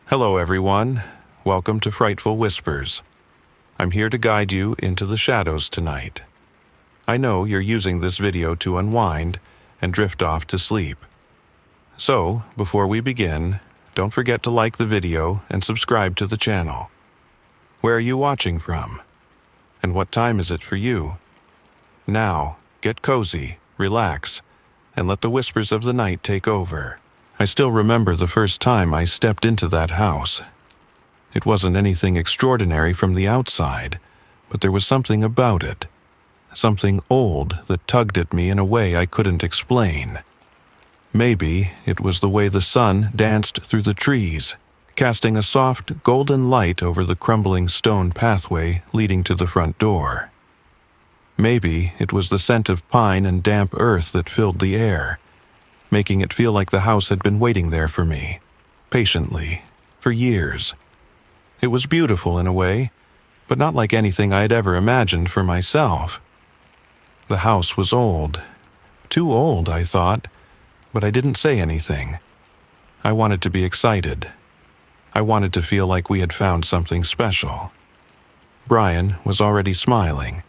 Hello everyone, welcome to Frightful Whispers. I'm here to guide you into the shadows tonight. I know you're using this video to unwind and drift off to sleep. So, before we begin, don't forget to like the video and subscribe to the channel. Where are you watching from? And what time is it for you? Now, get cozy, relax, and let the whispers of the night take over. I still remember the first time I stepped into that house. It wasn't anything extraordinary from the outside, but there was something about it. Something old that tugged at me in a way I couldn't explain. Maybe it was the way the sun danced through the trees, casting a soft golden light over the crumbling stone pathway leading to the front door. Maybe it was the scent of pine and damp earth that filled the air, making it feel like the house had been waiting there for me, patiently, for years. It was beautiful in a way, but not like anything I had ever imagined for myself. The house was old. Too old, I thought, but I didn't say anything. I wanted to be excited. I wanted to feel like we had found something special. Brian was already smiling,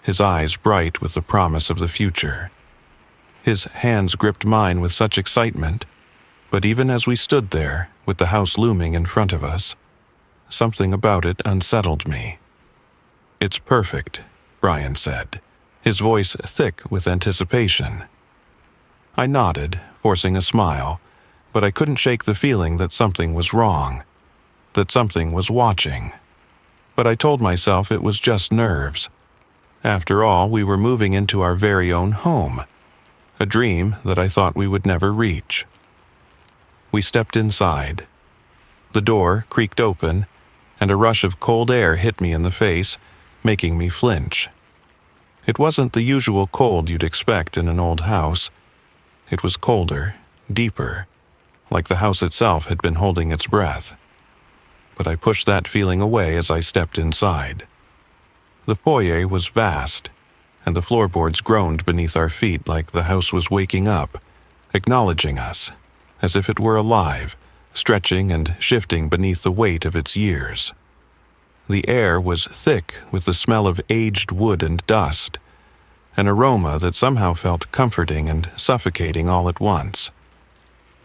his eyes bright with the promise of the future. His hands gripped mine with such excitement, but even as we stood there, with the house looming in front of us, something about it unsettled me. "It's perfect," Brian said, his voice thick with anticipation. I nodded, forcing a smile, but I couldn't shake the feeling that something was wrong, that something was watching. But I told myself it was just nerves. After all, we were moving into our very own home, a dream that I thought we would never reach. We stepped inside. The door creaked open, and a rush of cold air hit me in the face, making me flinch. It wasn't the usual cold you'd expect in an old house. It was colder, deeper, like the house itself had been holding its breath. But I pushed that feeling away as I stepped inside. The foyer was vast, and the floorboards groaned beneath our feet like the house was waking up, acknowledging us, as if it were alive, stretching and shifting beneath the weight of its years. The air was thick with the smell of aged wood and dust, an aroma that somehow felt comforting and suffocating all at once.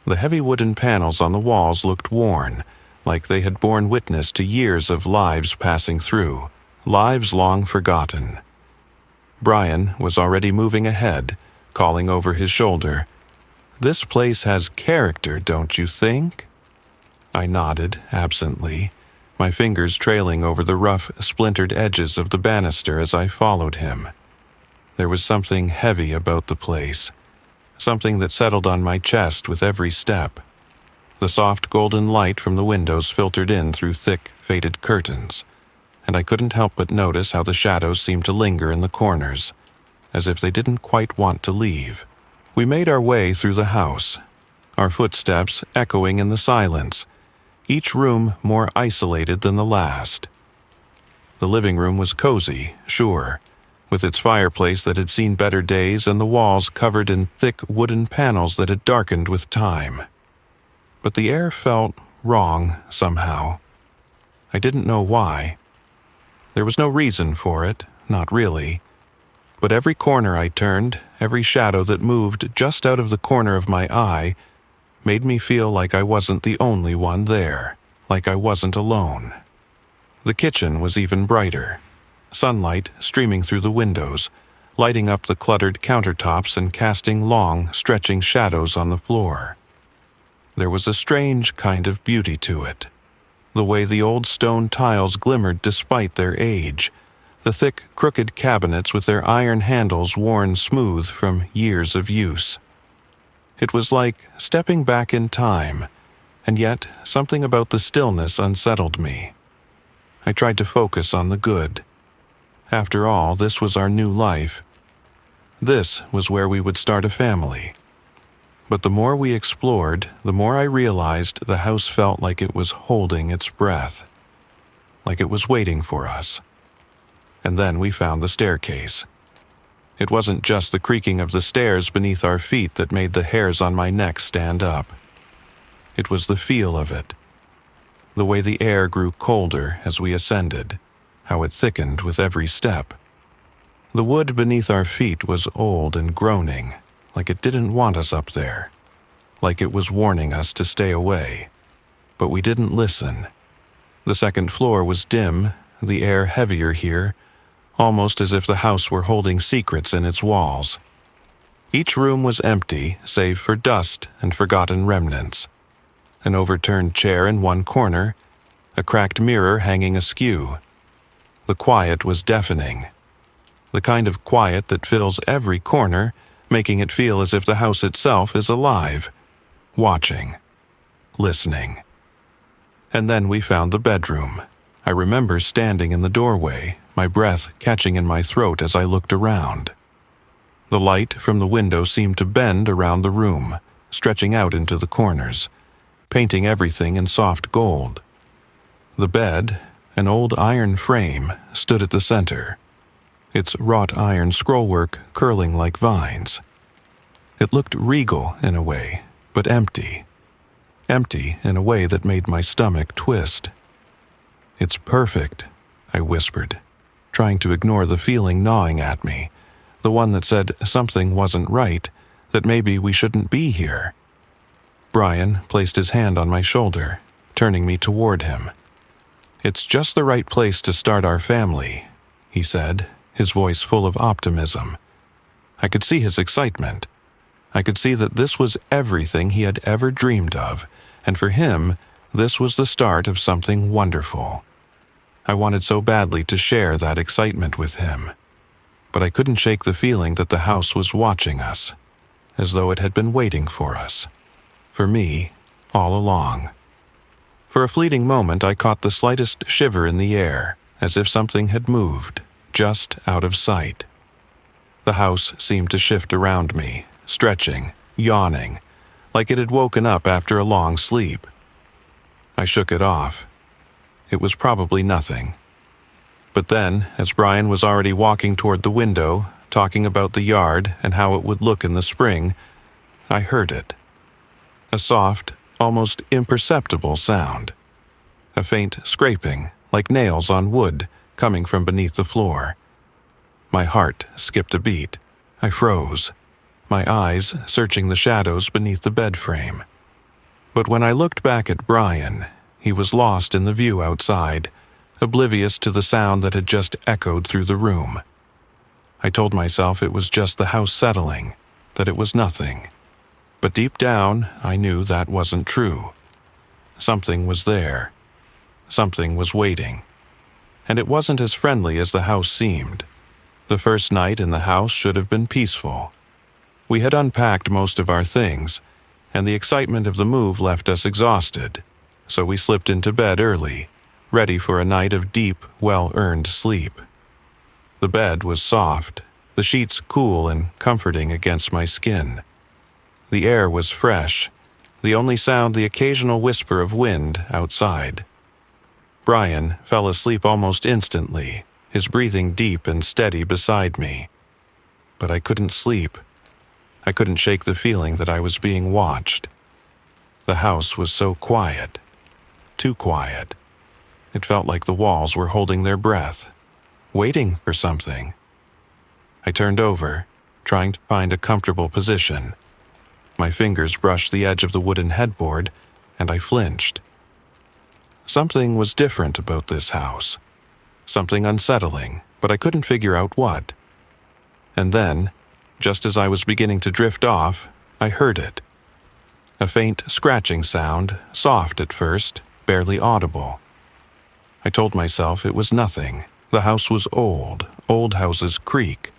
The heavy wooden panels on the walls looked worn, like they had borne witness to years of lives passing through, lives long forgotten. Brian was already moving ahead, calling over his shoulder, "This place has character, don't you think?" I nodded absently, my fingers trailing over the rough, splintered edges of the banister as I followed him. There was something heavy about the place, something that settled on my chest with every step. The soft golden light from the windows filtered in through thick, faded curtains, and I couldn't help but notice how the shadows seemed to linger in the corners, as if they didn't quite want to leave. We made our way through the house, our footsteps echoing in the silence, each room more isolated than the last. The living room was cozy, sure, with its fireplace that had seen better days and the walls covered in thick wooden panels that had darkened with time. But the air felt wrong somehow. I didn't know why. There was no reason for it, not really. But every corner I turned, every shadow that moved just out of the corner of my eye, made me feel like I wasn't the only one there, like I wasn't alone. The kitchen was even brighter, sunlight streaming through the windows, lighting up the cluttered countertops and casting long, stretching shadows on the floor. There was a strange kind of beauty to it. The way the old stone tiles glimmered despite their age, the thick, crooked cabinets with their iron handles worn smooth from years of use. It was like stepping back in time, and yet something about the stillness unsettled me. I tried to focus on the good. After all, this was our new life. This was where we would start a family. But the more we explored, the more I realized the house felt like it was holding its breath, like it was waiting for us. And then we found the staircase. It wasn't just the creaking of the stairs beneath our feet that made the hairs on my neck stand up. It was the feel of it. the way the air grew colder as we ascended, how it thickened with every step. The wood beneath our feet was old and groaning, like it didn't want us up there, like it was warning us to stay away. But we didn't listen. The second floor was dim, the air heavier here, almost as if the house were holding secrets in its walls. Each room was empty, save for dust and forgotten remnants. An overturned chair in one corner, a cracked mirror hanging askew. The quiet was deafening. The kind of quiet that fills every corner, making it feel as if the house itself is alive, watching, listening. And then we found the bedroom. I remember standing in the doorway, my breath catching in my throat as I looked around. The light from the window seemed to bend around the room, stretching out into the corners, painting everything in soft gold. The bed, an old iron frame, stood at the center, its wrought iron scrollwork curling like vines. It looked regal in a way, but empty. Empty in a way that made my stomach twist. "It's perfect," I whispered, trying to ignore the feeling gnawing at me, the one that said something wasn't right, that maybe we shouldn't be here. Brian placed his hand on my shoulder, turning me toward him. "It's just the right place to start our family," he said, his voice full of optimism. I could see his excitement. I could see that this was everything he had ever dreamed of, and for him, this was the start of something wonderful. I wanted so badly to share that excitement with him, but I couldn't shake the feeling that the house was watching us, as though it had been waiting for us. For me, all along. For a fleeting moment, I caught the slightest shiver in the air, as if something had moved, just out of sight. The house seemed to shift around me, stretching, yawning, like it had woken up after a long sleep. I shook it off. It was probably nothing. But then, as Brian was already walking toward the window, talking about the yard and how it would look in the spring, I heard it. A soft, almost imperceptible sound. A faint scraping, like nails on wood, coming from beneath the floor. My heart skipped a beat. I froze, my eyes searching the shadows beneath the bed frame. But when I looked back at Brian, he was lost in the view outside, oblivious to the sound that had just echoed through the room. I told myself it was just the house settling, that it was nothing. But deep down, I knew that wasn't true. Something was there. Something was waiting. And it wasn't as friendly as the house seemed. The first night in the house should have been peaceful. We had unpacked most of our things, and the excitement of the move left us exhausted, so we slipped into bed early, ready for a night of deep, well-earned sleep. The bed was soft, the sheets cool and comforting against my skin. The air was fresh, the only sound the occasional whisper of wind outside. Brian fell asleep almost instantly, his breathing deep and steady beside me. But I couldn't sleep. I couldn't shake the feeling that I was being watched. The house was so quiet. Too quiet. It felt like the walls were holding their breath, waiting for something. I turned over, trying to find a comfortable position. My fingers brushed the edge of the wooden headboard, and I flinched. Something was different about this house. Something unsettling, but I couldn't figure out what. And then, just as I was beginning to drift off, I heard it. A faint scratching sound, soft at first, barely audible. I told myself it was nothing. The house was old. Old houses creak.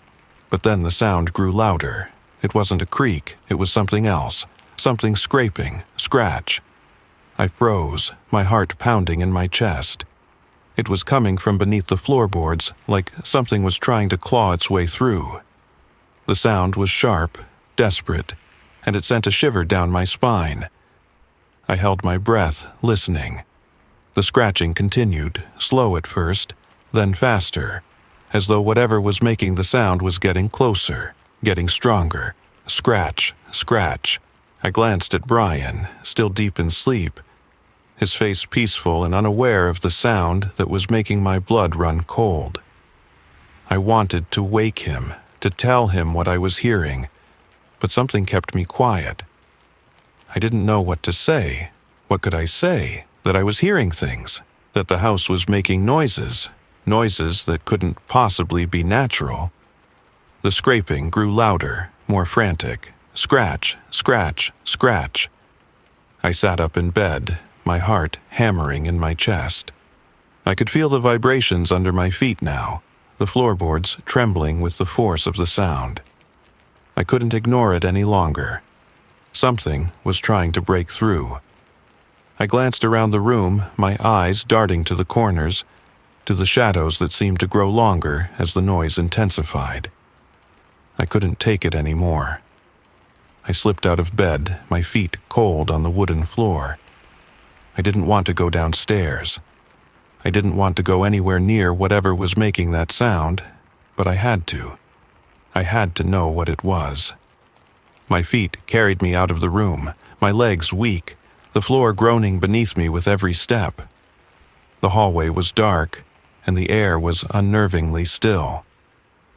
But then the sound grew louder. It wasn't a creak, it was something else. Something scraping, scratch. I froze, my heart pounding in my chest. It was coming from beneath the floorboards, like something was trying to claw its way through. The sound was sharp, desperate, and it sent a shiver down my spine. I held my breath, listening. The scratching continued, slow at first, then faster, as though whatever was making the sound was getting closer, getting stronger. Scratch, scratch. I glanced at Brian, still deep in sleep. his face peaceful and unaware of the sound that was making my blood run cold. I wanted to wake him, to tell him what I was hearing, but something kept me quiet. I didn't know what to say. What could I say? That I was hearing things, that the house was making noises that couldn't possibly be natural. The scraping grew louder, more frantic. Scratch, scratch, scratch. I sat up in bed, my heart hammering in my chest. I could feel the vibrations under my feet now, the floorboards trembling with the force of the sound. I couldn't ignore it any longer. Something was trying to break through. I glanced around the room, my eyes darting to the corners, to the shadows that seemed to grow longer as the noise intensified. I couldn't take it anymore. I slipped out of bed, my feet cold on the wooden floor. I didn't want to go downstairs. I didn't want to go anywhere near whatever was making that sound, but I had to. I had to know what it was. My feet carried me out of the room, my legs weak, the floor groaning beneath me with every step. The hallway was dark, and the air was unnervingly still.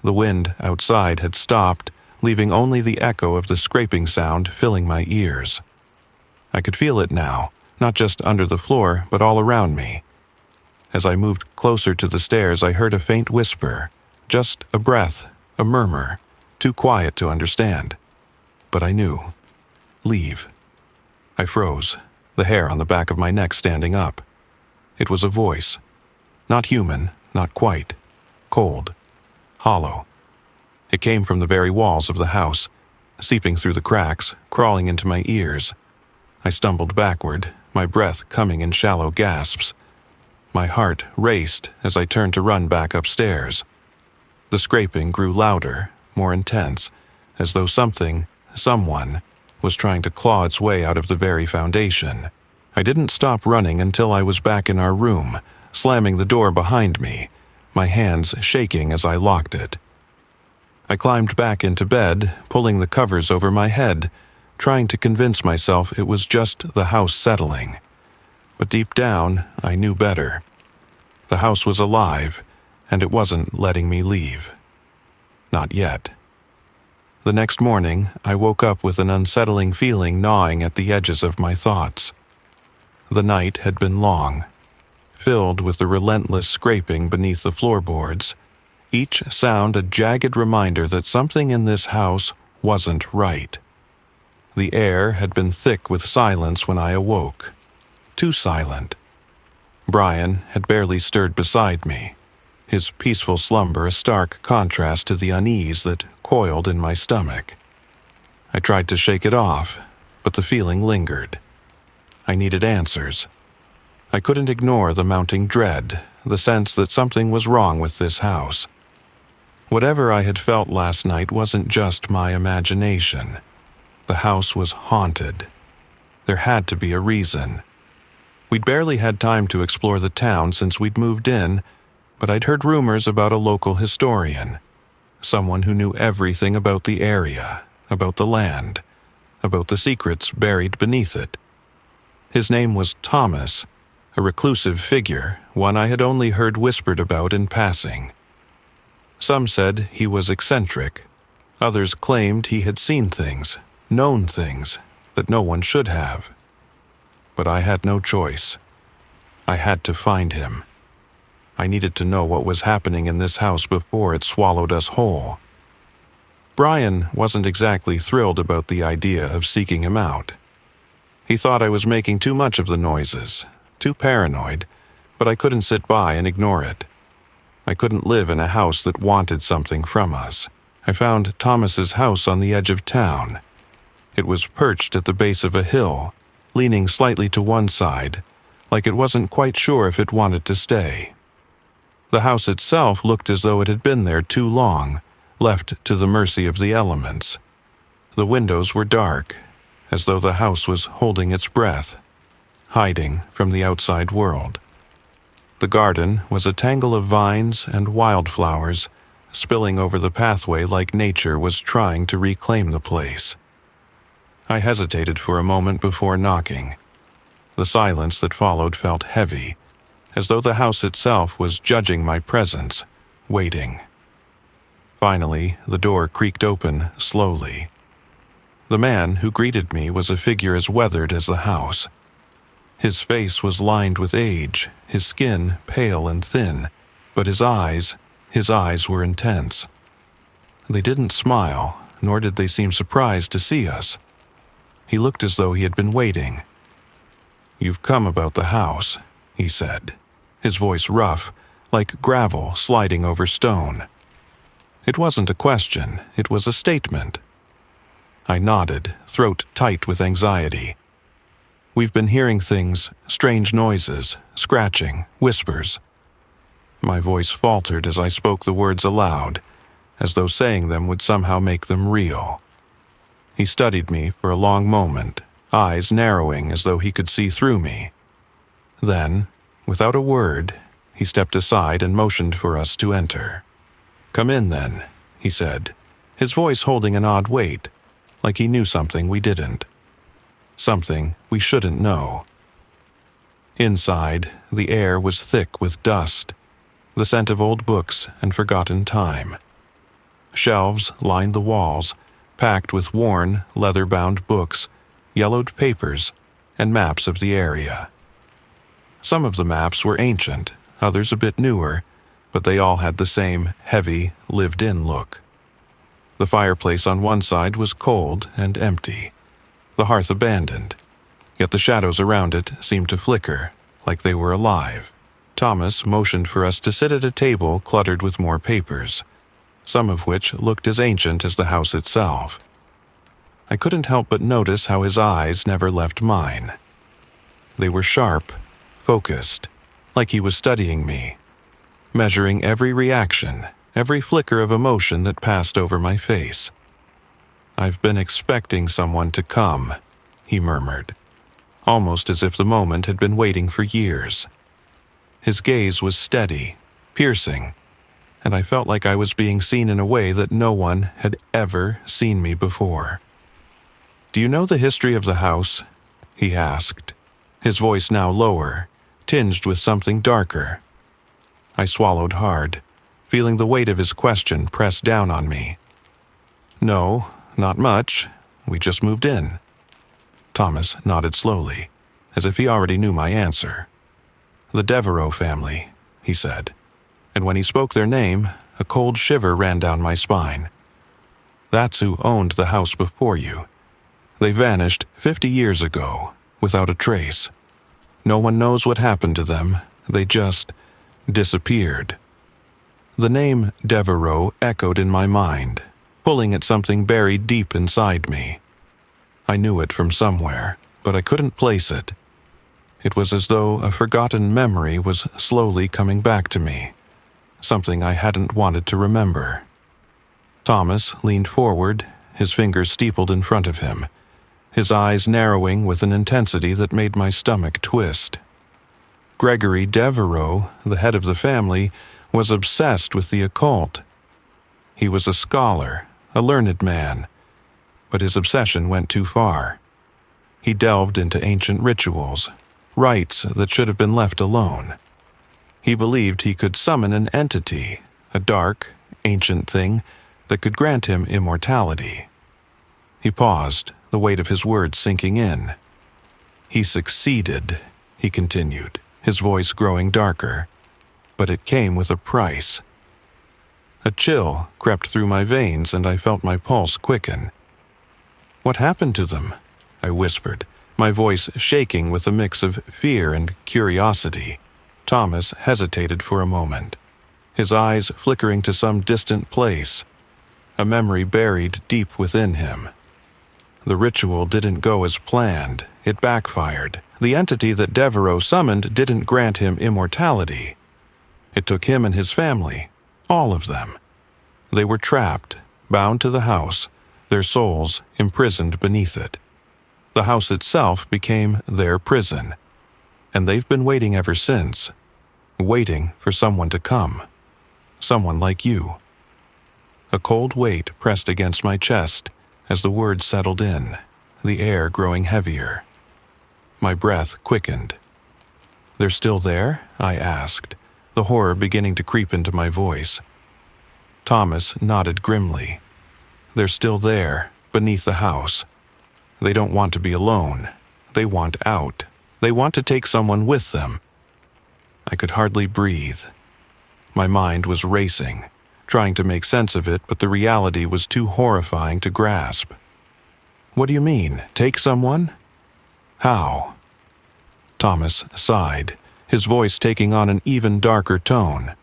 The wind outside had stopped, leaving only the echo of the scraping sound filling my ears. I could feel it now, not just under the floor, but all around me. As I moved closer to the stairs, I heard a faint whisper, just a breath, a murmur, too quiet to understand. But I knew. Leave. I froze, the hair on the back of my neck standing up. It was a voice. Not human, not quite. Cold. Hollow. It came from the very walls of the house, seeping through the cracks, crawling into my ears. I stumbled backward, my breath coming in shallow gasps. My heart raced as I turned to run back upstairs. The scraping grew louder, more intense, as though someone, was trying to claw its way out of the very foundation. I didn't stop running until I was back in our room, slamming the door behind me, my hands shaking as I locked it. I climbed back into bed, pulling the covers over my head, trying to convince myself it was just the house settling. But deep down, I knew better. The house was alive, and it wasn't letting me leave. Not yet. The next morning, I woke up with an unsettling feeling gnawing at the edges of my thoughts. The night had been long, filled with the relentless scraping beneath the floorboards, each sound a jagged reminder that something in this house wasn't right. The air had been thick with silence when I awoke. Too silent. Brian had barely stirred beside me, his peaceful slumber a stark contrast to the unease that coiled in my stomach. I tried to shake it off, but the feeling lingered. I needed answers. I couldn't ignore the mounting dread, the sense that something was wrong with this house. Whatever I had felt last night wasn't just my imagination. The house was haunted. There had to be a reason. We'd barely had time to explore the town since we'd moved in, but I'd heard rumors about a local historian, someone who knew everything about the area, about the land, about the secrets buried beneath it. His name was Thomas, a reclusive figure, one I had only heard whispered about in passing. Some said he was eccentric. Others claimed he had seen things, known things, that no one should have. But I had no choice. I had to find him. I needed to know what was happening in this house before it swallowed us whole. Brian wasn't exactly thrilled about the idea of seeking him out. He thought I was making too much of the noises, too paranoid, but I couldn't sit by and ignore it. I couldn't live in a house that wanted something from us. I found Thomas's house on the edge of town. It was perched at the base of a hill, leaning slightly to one side, like it wasn't quite sure if it wanted to stay. The house itself looked as though it had been there too long, left to the mercy of the elements. The windows were dark, as though the house was holding its breath, hiding from the outside world. The garden was a tangle of vines and wildflowers, spilling over the pathway like nature was trying to reclaim the place. I hesitated for a moment before knocking. The silence that followed felt heavy, as though the house itself was judging my presence, waiting. Finally, the door creaked open slowly. The man who greeted me was a figure as weathered as the house. His face was lined with age, his skin pale and thin, but his eyes were intense. They didn't smile, nor did they seem surprised to see us. He looked as though he had been waiting. "You've come about the house," he said, his voice rough, like gravel sliding over stone. It wasn't a question, it was a statement. I nodded, throat tight with anxiety. "We've been hearing things, strange noises, scratching, whispers." My voice faltered as I spoke the words aloud, as though saying them would somehow make them real. He studied me for a long moment, eyes narrowing as though he could see through me. Then, without a word, he stepped aside and motioned for us to enter. "Come in, then," he said, his voice holding an odd weight, like he knew something we didn't. Something we shouldn't know. Inside, the air was thick with dust, the scent of old books and forgotten time. Shelves lined the walls, packed with worn, leather-bound books, yellowed papers, and maps of the area. Some of the maps were ancient, others a bit newer, but they all had the same heavy, lived-in look. The fireplace on one side was cold and empty, the hearth abandoned, yet the shadows around it seemed to flicker, like they were alive. Thomas motioned for us to sit at a table cluttered with more papers, some of which looked as ancient as the house itself. I couldn't help but notice how his eyes never left mine. They were sharp, focused, like he was studying me, measuring every reaction, every flicker of emotion that passed over my face. "I've been expecting someone to come," he murmured, almost as if the moment had been waiting for years. His gaze was steady, piercing, and I felt like I was being seen in a way that no one had ever seen me before. "Do you know the history of the house?" he asked, his voice now lower, tinged with something darker. I swallowed hard, feeling the weight of his question press down on me. "No, not much. We just moved in." Thomas nodded slowly, as if he already knew my answer. "The Devereaux family," he said, and when he spoke their name, a cold shiver ran down my spine. "That's who owned the house before you. They vanished 50 years ago, without a trace. No one knows what happened to them. They just disappeared." The name Devereaux echoed in my mind, pulling at something buried deep inside me. I knew it from somewhere, but I couldn't place it. It was as though a forgotten memory was slowly coming back to me, something I hadn't wanted to remember. Thomas leaned forward, his fingers steepled in front of him, his eyes narrowing with an intensity that made my stomach twist. Gregory Devereaux, the head of the family, was obsessed with the occult. He was a scholar, a learned man, but his obsession went too far. He delved into ancient rituals, rites that should have been left alone. He believed he could summon an entity, a dark, ancient thing that could grant him immortality. He paused, the weight of his words sinking in. "He succeeded," he continued, his voice growing darker, "but it came with a price." A chill crept through my veins and I felt my pulse quicken. "What happened to them?" I whispered, my voice shaking with a mix of fear and curiosity. Thomas hesitated for a moment, his eyes flickering to some distant place, a memory buried deep within him. "The ritual didn't go as planned. It backfired. The entity that Devereaux summoned didn't grant him immortality. It took him and his family, all of them. They were trapped, bound to the house, their souls imprisoned beneath it. The house itself became their prison, and they've been waiting ever since, waiting for someone to come, someone like you." A cold weight pressed against my chest as the words settled in, the air growing heavier. My breath quickened. "They're still there?" I asked, the horror beginning to creep into my voice. Thomas nodded grimly. "They're still there, beneath the house. They don't want to be alone. They want out. They want to take someone with them." I could hardly breathe. My mind was racing, trying to make sense of it, but the reality was too horrifying to grasp. "What do you mean, take someone? How?" Thomas sighed, his voice taking on an even darker tone.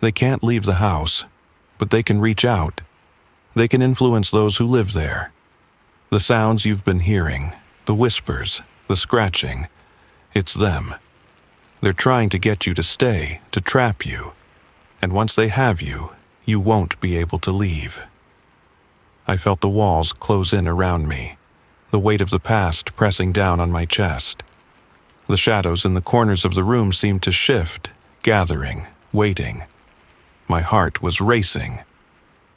"They can't leave the house, but they can reach out. They can influence those who live there. The sounds you've been hearing, the whispers, the scratching, it's them. They're trying to get you to stay, to trap you. And once they have you, you won't be able to leave." I felt the walls close in around me, the weight of the past pressing down on my chest. The shadows in the corners of the room seemed to shift, gathering, waiting. My heart was racing.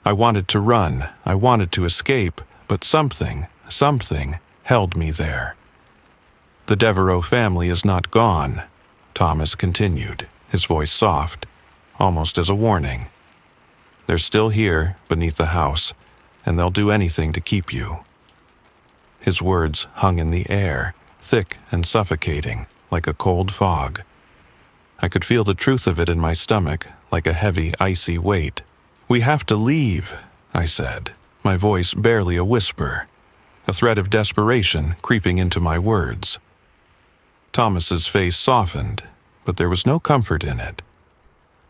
I wanted to run, I wanted to escape, but something held me there. "The Devereaux family is not gone," Thomas continued, his voice soft, almost as a warning. "They're still here, beneath the house, and they'll do anything to keep you." His words hung in the air, thick and suffocating, like a cold fog. I could feel the truth of it in my stomach, like a heavy, icy weight. "We have to leave," I said, my voice barely a whisper, a thread of desperation creeping into my words. Thomas's face softened, but there was no comfort in it.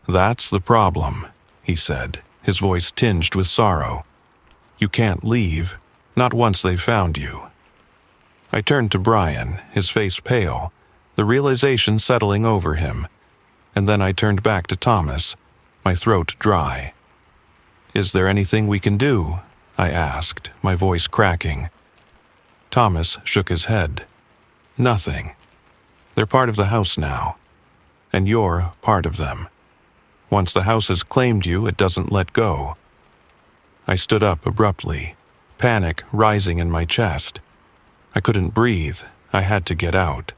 "That's the problem," he said, his voice tinged with sorrow. "You can't leave, not once they've found you." I turned to Brian, his face pale, the realization settling over him, and then I turned back to Thomas, my throat dry. "Is there anything we can do?" I asked, my voice cracking. Thomas shook his head. "Nothing. They're part of the house now, and you're part of them. Once the house has claimed you, it doesn't let go." I stood up abruptly, panic rising in my chest. I couldn't breathe. I had to get out.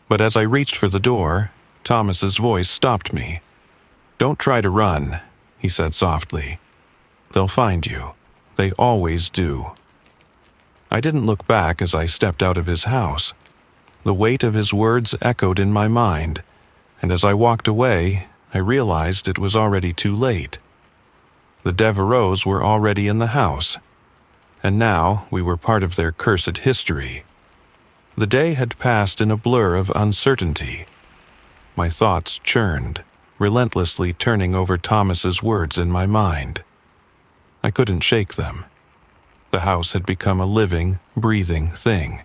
But as I reached for the door, Thomas's voice stopped me. "Don't try to run," he said softly. "They'll find you. They always do." I didn't look back as I stepped out of his house. The weight of his words echoed in my mind, and as I walked away, I realized it was already too late. The Devereaux were already in the house, and now we were part of their cursed history. The day had passed in a blur of uncertainty. My thoughts churned, relentlessly turning over Thomas's words in my mind. I couldn't shake them. The house had become a living, breathing thing.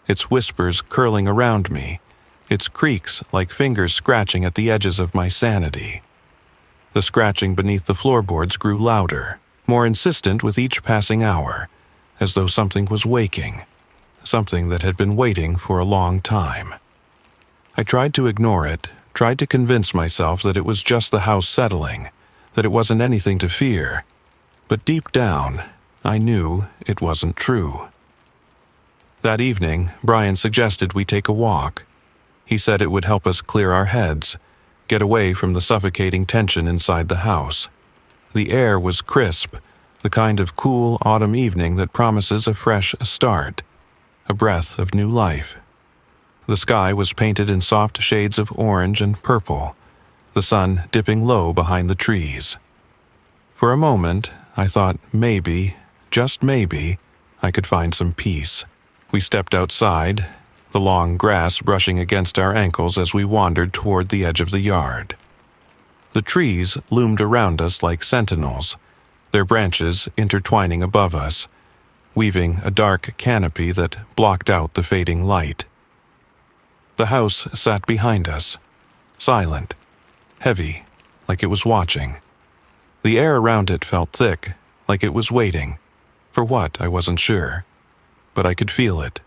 Its whispers curling around me, its creaks like fingers scratching at the edges of my sanity. The scratching beneath the floorboards grew louder, more insistent with each passing hour, as though something was waking, something that had been waiting for a long time. I tried to ignore it, tried to convince myself that it was just the house settling, that it wasn't anything to fear, but deep down, I knew it wasn't true. That evening, Brian suggested we take a walk. He said it would help us clear our heads, get away from the suffocating tension inside the house. The air was crisp, the kind of cool autumn evening that promises a fresh start, a breath of new life. The sky was painted in soft shades of orange and purple, the sun dipping low behind the trees. For a moment, I thought maybe, just maybe, I could find some peace. We stepped outside, the long grass brushing against our ankles as we wandered toward the edge of the yard. The trees loomed around us like sentinels, their branches intertwining above us, weaving a dark canopy that blocked out the fading light. The house sat behind us, silent, heavy, like it was watching. The air around it felt thick, like it was waiting. For what, I wasn't sure, but I could feel it,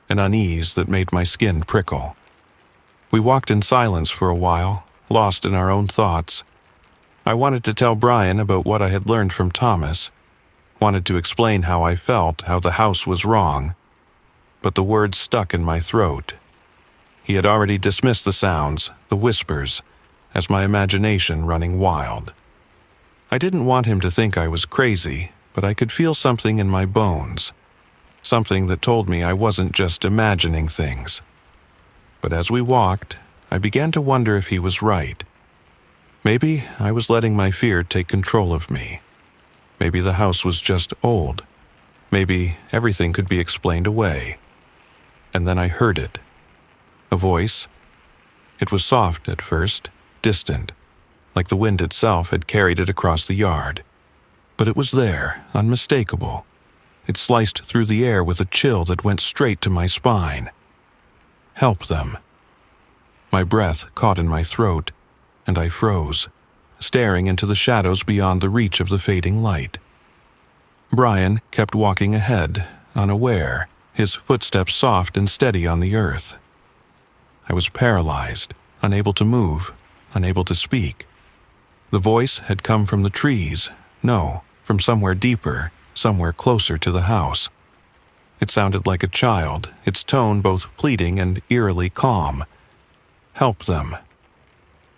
an unease that made my skin prickle. We walked in silence for a while, lost in our own thoughts. I wanted to tell Brian about what I had learned from Thomas, wanted to explain how I felt, how the house was wrong. but the words stuck in my throat. He had already dismissed the sounds, the whispers, as my imagination running wild. I didn't want him to think I was crazy, but I could feel something in my bones, something that told me I wasn't just imagining things. But as we walked, I began to wonder if he was right. Maybe I was letting my fear take control of me. Maybe the house was just old. Maybe everything could be explained away. And then I heard it. A voice. It was soft at first, distant, like the wind itself had carried it across the yard. But it was there, unmistakable. It sliced through the air with a chill that went straight to my spine. Help them. My breath caught in my throat, and I froze, staring into the shadows beyond the reach of the fading light. Brian kept walking ahead, unaware, his footsteps soft and steady on the earth. I was paralyzed, unable to move, unable to speak. The voice had come from the trees, no, from somewhere deeper, somewhere closer to the house. It sounded like a child, its tone both pleading and eerily calm. Help them.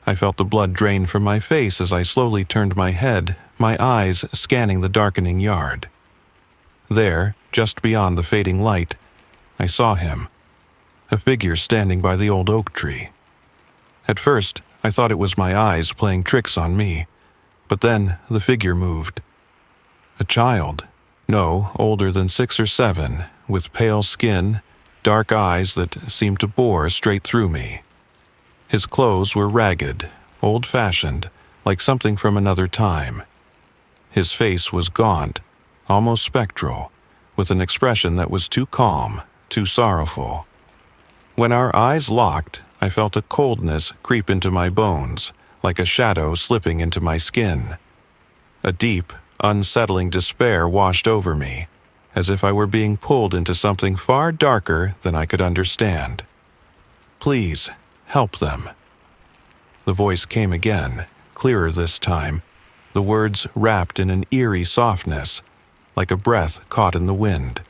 I felt the blood drain from my face as I slowly turned my head, my eyes scanning the darkening yard. There, just beyond the fading light, I saw him, a figure standing by the old oak tree. At first, I thought it was my eyes playing tricks on me, but then the figure moved. A child, no, older than 6 or 7, with pale skin, dark eyes that seemed to bore straight through me. His clothes were ragged, old-fashioned, like something from another time. His face was gaunt, almost spectral, with an expression that was too calm, too sorrowful. When our eyes locked, I felt a coldness creep into my bones, like a shadow slipping into my skin. A deep, unsettling despair washed over me, as if I were being pulled into something far darker than I could understand. Please, help them. The voice came again, clearer this time, the words wrapped in an eerie softness, like a breath caught in the wind.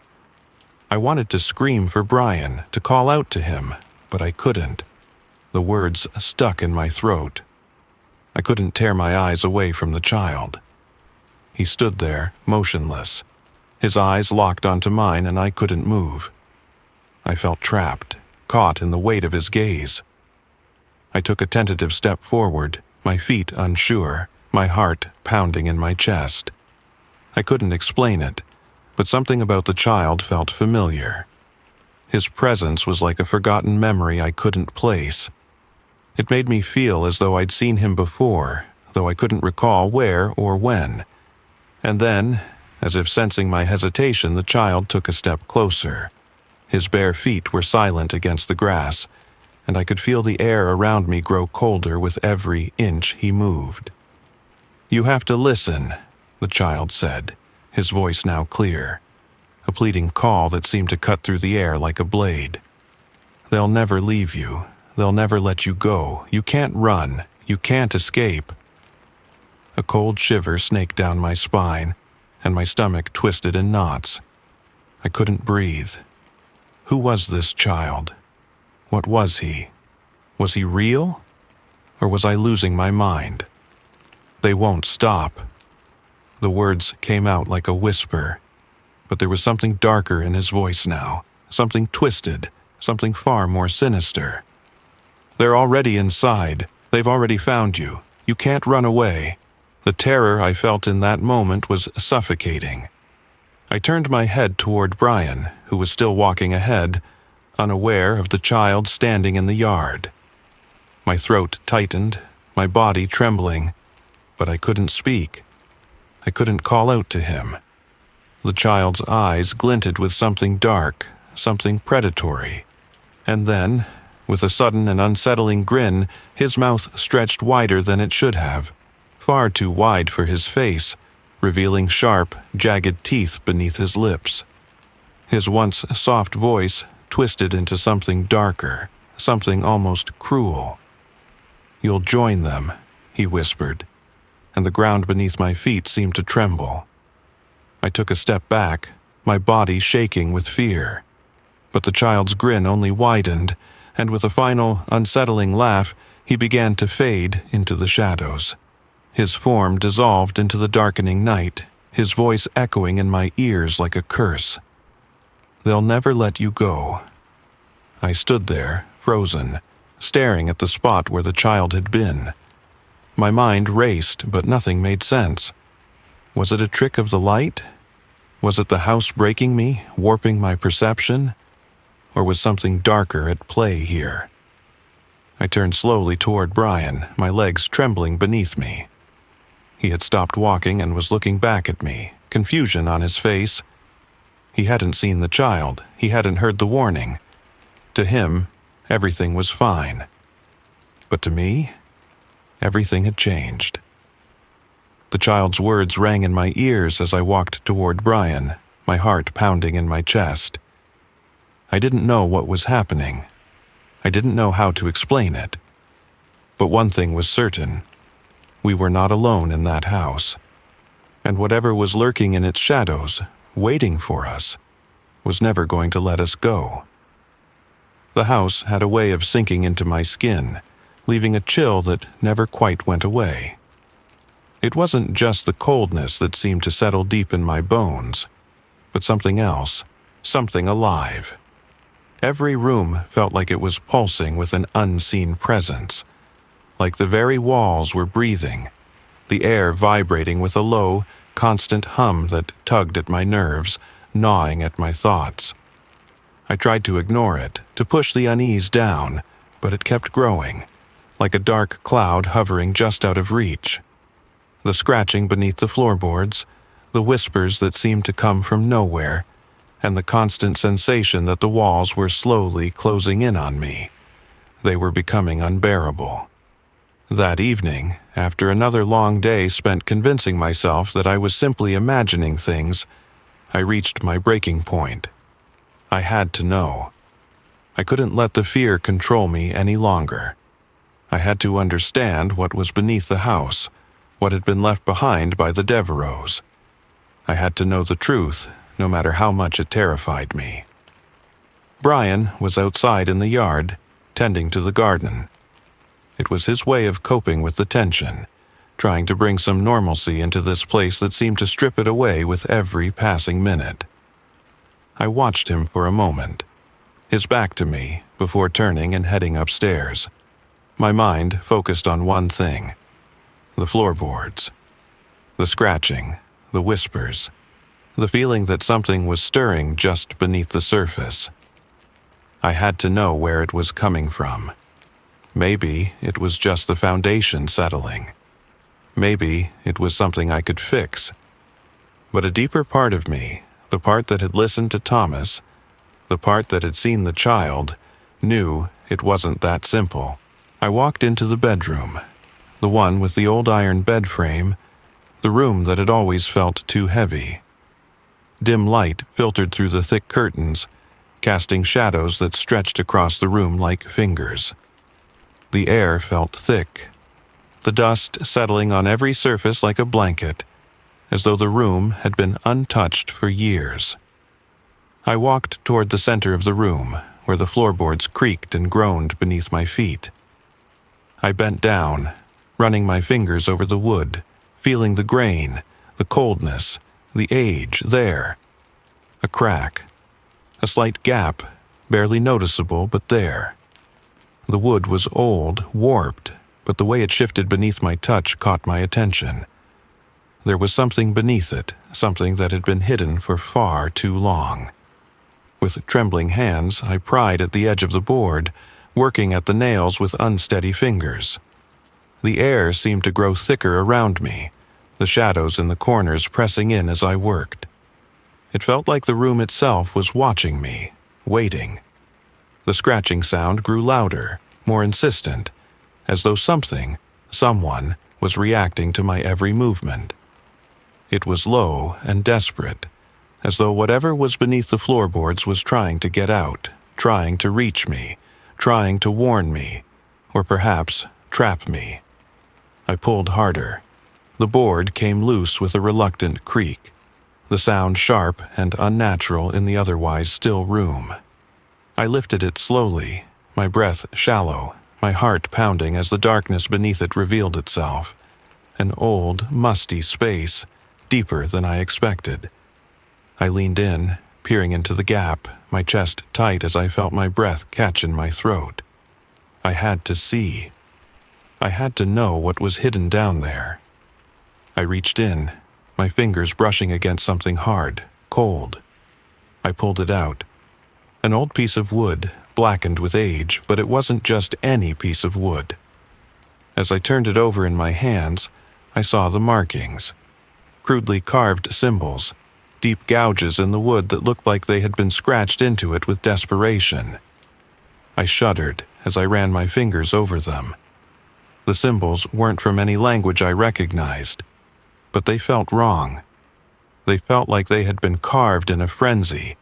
I wanted to scream for Brian, to call out to him, but I couldn't. The words stuck in my throat. I couldn't tear my eyes away from the child. He stood there, motionless, his eyes locked onto mine, and I couldn't move. I felt trapped, caught in the weight of his gaze. I took a tentative step forward, my feet unsure, my heart pounding in my chest. I couldn't explain it, but something about the child felt familiar. His presence was like a forgotten memory I couldn't place. It made me feel as though I'd seen him before, though I couldn't recall where or when. And then, as if sensing my hesitation, the child took a step closer. His bare feet were silent against the grass, and I could feel the air around me grow colder with every inch he moved. "You have to listen," the child said, his voice now clear, a pleading call that seemed to cut through the air like a blade. "They'll never leave you. They'll never let you go. You can't run. You can't escape." A cold shiver snaked down my spine, and my stomach twisted in knots. I couldn't breathe. Who was this child? What was he? Was he real? Or was I losing my mind? "They won't stop." The words came out like a whisper, but there was something darker in his voice now, something twisted, something far more sinister. "They're already inside. They've already found you. You can't run away." The terror I felt in that moment was suffocating. I turned my head toward Brian, who was still walking ahead, unaware of the child standing in the yard. My throat tightened, my body trembling, but I couldn't speak. I couldn't call out to him. The child's eyes glinted with something dark, something predatory. And then, with a sudden and unsettling grin, his mouth stretched wider than it should have, far too wide for his face, revealing sharp, jagged teeth beneath his lips. His once soft voice twisted into something darker, something almost cruel. "You'll join them," he whispered, and the ground beneath my feet seemed to tremble. I took a step back, my body shaking with fear. But the child's grin only widened, and with a final, unsettling laugh, he began to fade into the shadows. His form dissolved into the darkening night, his voice echoing in my ears like a curse. "They'll never let you go." I stood there, frozen, staring at the spot where the child had been. My mind raced, but nothing made sense. Was it a trick of the light? Was it the house breaking me, warping my perception? Or was something darker at play here? I turned slowly toward Brian, my legs trembling beneath me. He had stopped walking and was looking back at me, confusion on his face. He hadn't seen the child, he hadn't heard the warning. To him, everything was fine. But to me, everything had changed. The child's words rang in my ears as I walked toward Brian, my heart pounding in my chest. I didn't know what was happening. I didn't know how to explain it. But one thing was certain. We were not alone in that house. And whatever was lurking in its shadows, waiting for us, was never going to let us go. The house had a way of sinking into my skin, leaving a chill that never quite went away. It wasn't just the coldness that seemed to settle deep in my bones, but something else, something alive. Every room felt like it was pulsing with an unseen presence, like the very walls were breathing, the air vibrating with a low, constant hum that tugged at my nerves, gnawing at my thoughts. I tried to ignore it, to push the unease down, but it kept growing, like a dark cloud hovering just out of reach. The scratching beneath the floorboards, the whispers that seemed to come from nowhere, and the constant sensation that the walls were slowly closing in on me. They were becoming unbearable. That evening, after another long day spent convincing myself that I was simply imagining things, I reached my breaking point. I had to know. I couldn't let the fear control me any longer. I had to understand what was beneath the house, what had been left behind by the Devereaux. I had to know the truth, no matter how much it terrified me. Brian was outside in the yard, tending to the garden. It was his way of coping with the tension, trying to bring some normalcy into this place that seemed to strip it away with every passing minute. I watched him for a moment, his back to me, before turning and heading upstairs. My mind focused on one thing: the floorboards. The scratching, the whispers, the feeling that something was stirring just beneath the surface. I had to know where it was coming from. Maybe it was just the foundation settling. Maybe it was something I could fix. But a deeper part of me, the part that had listened to Thomas, the part that had seen the child, knew it wasn't that simple. I walked into the bedroom, the one with the old iron bed frame, the room that had always felt too heavy. Dim light filtered through the thick curtains, casting shadows that stretched across the room like fingers. The air felt thick, the dust settling on every surface like a blanket, as though the room had been untouched for years. I walked toward the center of the room, where the floorboards creaked and groaned beneath my feet. I bent down, running my fingers over the wood, feeling the grain, the coldness, the age there. A crack, a slight gap, barely noticeable but there. The wood was old, warped, but the way it shifted beneath my touch caught my attention. There was something beneath it, something that had been hidden for far too long. With trembling hands, I pried at the edge of the board, working at the nails with unsteady fingers. The air seemed to grow thicker around me, the shadows in the corners pressing in as I worked. It felt like the room itself was watching me, waiting. The scratching sound grew louder, more insistent, as though something, someone, was reacting to my every movement. It was low and desperate, as though whatever was beneath the floorboards was trying to get out, trying to reach me, trying to warn me, or perhaps trap me. I pulled harder. The board came loose with a reluctant creak, the sound sharp and unnatural in the otherwise still room. I lifted it slowly, my breath shallow, my heart pounding as the darkness beneath it revealed itself. An old, musty space, deeper than I expected. I leaned in, peering into the gap, my chest tight as I felt my breath catch in my throat. I had to see. I had to know what was hidden down there. I reached in, my fingers brushing against something hard, cold. I pulled it out. An old piece of wood, blackened with age, but it wasn't just any piece of wood. As I turned it over in my hands, I saw the markings. Crudely carved symbols, deep gouges in the wood that looked like they had been scratched into it with desperation. I shuddered as I ran my fingers over them. The symbols weren't from any language I recognized, but they felt wrong. They felt like they had been carved in a frenzy,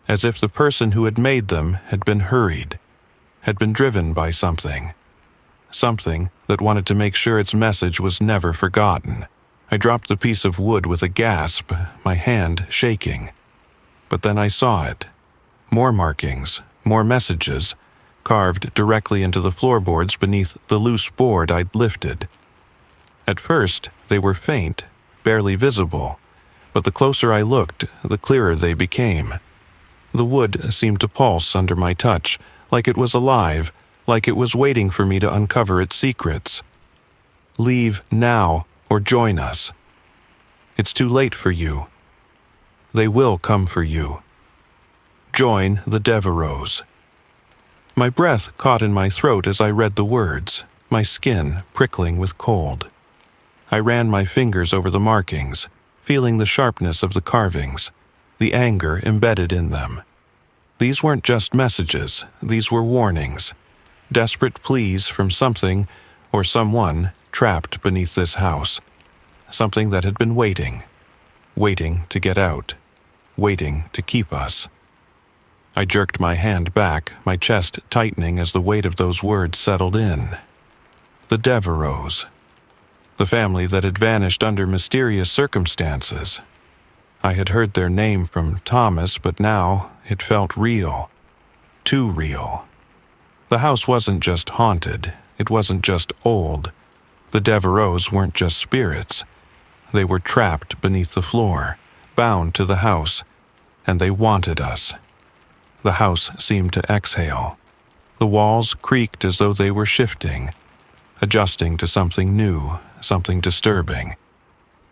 as if the person who had made them had been hurried, had been driven by something that wanted to make sure its message was never forgotten. I dropped the piece of wood with a gasp, my hand shaking. But then I saw it. More markings, more messages, carved directly into the floorboards beneath the loose board I'd lifted. At first, they were faint, barely visible, but the closer I looked, the clearer they became. The wood seemed to pulse under my touch, like it was alive, like it was waiting for me to uncover its secrets. Leave now or join us. It's too late for you. They will come for you. Join the Devereaux. My breath caught in my throat as I read the words, my skin prickling with cold. I ran my fingers over the markings, feeling the sharpness of the carvings, the anger embedded in them. These weren't just messages, these were warnings, desperate pleas from something or someone trapped beneath this house, something that had been waiting to get out, waiting to keep us. I jerked my hand back, my chest tightening as the weight of those words settled in. The Devereaux. The family that had vanished under mysterious circumstances. I had heard their name from Thomas, but now it felt real. Too real. The house wasn't just haunted, it wasn't just old. The Devereaux weren't just spirits. They were trapped beneath the floor, bound to the house, and they wanted us. The house seemed to exhale. The walls creaked as though they were shifting, adjusting to something new, something disturbing.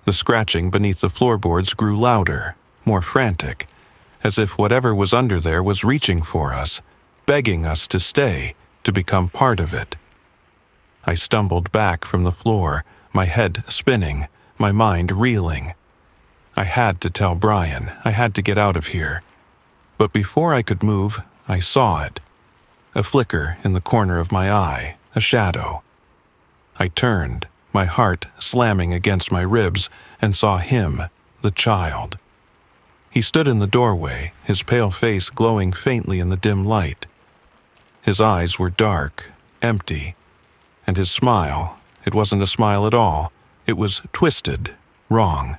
The scratching beneath the floorboards grew louder, more frantic, as if whatever was under there was reaching for us, begging us to stay, to become part of it. I stumbled back from the floor, my head spinning, my mind reeling. I had to tell Brian, I had to get out of here. But before I could move, I saw it. A flicker in the corner of my eye, a shadow. I turned, my heart slamming against my ribs, and saw him, the child. He stood in the doorway, his pale face glowing faintly in the dim light. His eyes were dark, empty, and his smile, it wasn't a smile at all, it was twisted, wrong.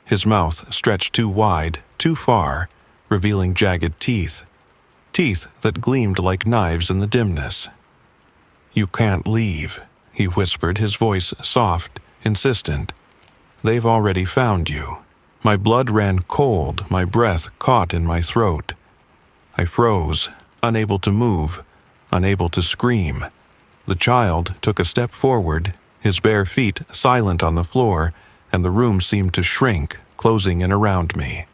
His mouth stretched too wide, too far, revealing jagged teeth that gleamed like knives in the dimness. "You can't leave," he whispered, his voice soft, insistent. "They've already found you." My blood ran cold, my breath caught in my throat. I froze, unable to move, unable to scream. The child took a step forward, his bare feet silent on the floor, and the room seemed to shrink, closing in around me.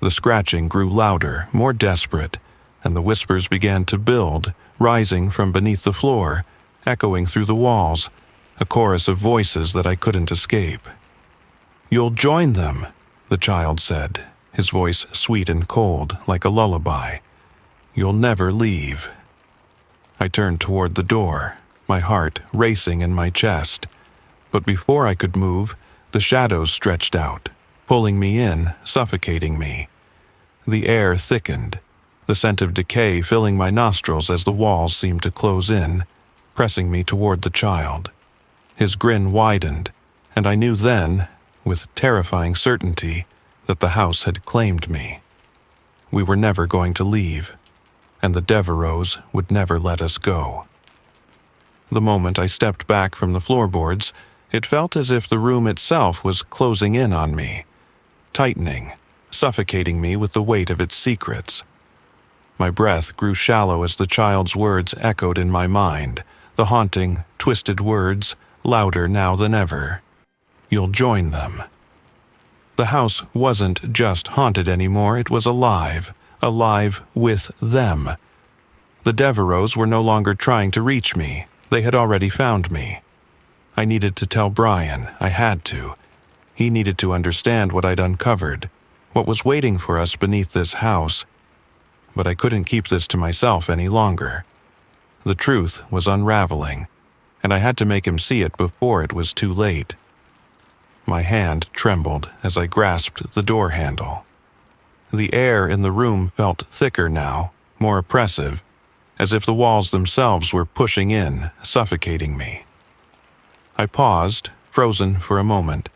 The scratching grew louder, more desperate, and the whispers began to build, rising from beneath the floor, echoing through the walls, a chorus of voices that I couldn't escape. "You'll join them," the child said, his voice sweet and cold, like a lullaby. "You'll never leave." I turned toward the door, my heart racing in my chest. But before I could move, the shadows stretched out, pulling me in, suffocating me. The air thickened, the scent of decay filling my nostrils as the walls seemed to close in, pressing me toward the child. His grin widened, and I knew then, with terrifying certainty, that the house had claimed me. We were never going to leave. and the Devereaux would never let us go. The moment I stepped back from the floorboards, it felt as if the room itself was closing in on me, tightening, suffocating me with the weight of its secrets. My breath grew shallow as the child's words echoed in my mind, the haunting, twisted words, louder now than ever. "You'll join them." The house wasn't just haunted anymore, it was alive with them. The Devereaux were no longer trying to reach me, they had already found me. I needed to tell Brian, I had to. He needed to understand what I'd uncovered, what was waiting for us beneath this house. But I couldn't keep this to myself any longer. The truth was unraveling, and I had to make him see it before it was too late. My hand trembled as I grasped the door handle. The air in the room felt thicker now, more oppressive, as if the walls themselves were pushing in, suffocating me. I paused, frozen for a moment,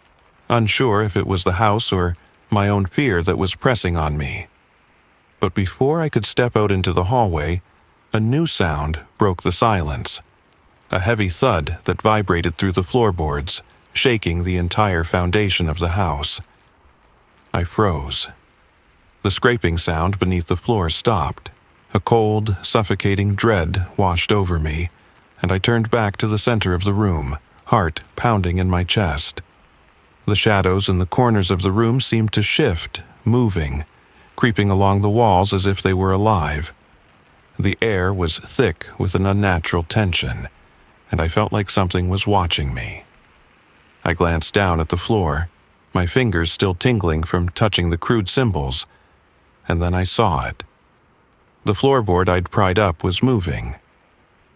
unsure if it was the house or my own fear that was pressing on me. But before I could step out into the hallway, a new sound broke the silence. A heavy thud that vibrated through the floorboards, shaking the entire foundation of the house. I froze. The scraping sound beneath the floor stopped. A cold, suffocating dread washed over me, and I turned back to the center of the room, heart pounding in my chest. The shadows in the corners of the room seemed to shift, moving, creeping along the walls as if they were alive. The air was thick with an unnatural tension, and I felt like something was watching me. I glanced down at the floor, my fingers still tingling from touching the crude symbols, and then I saw it. The floorboard I'd pried up was moving.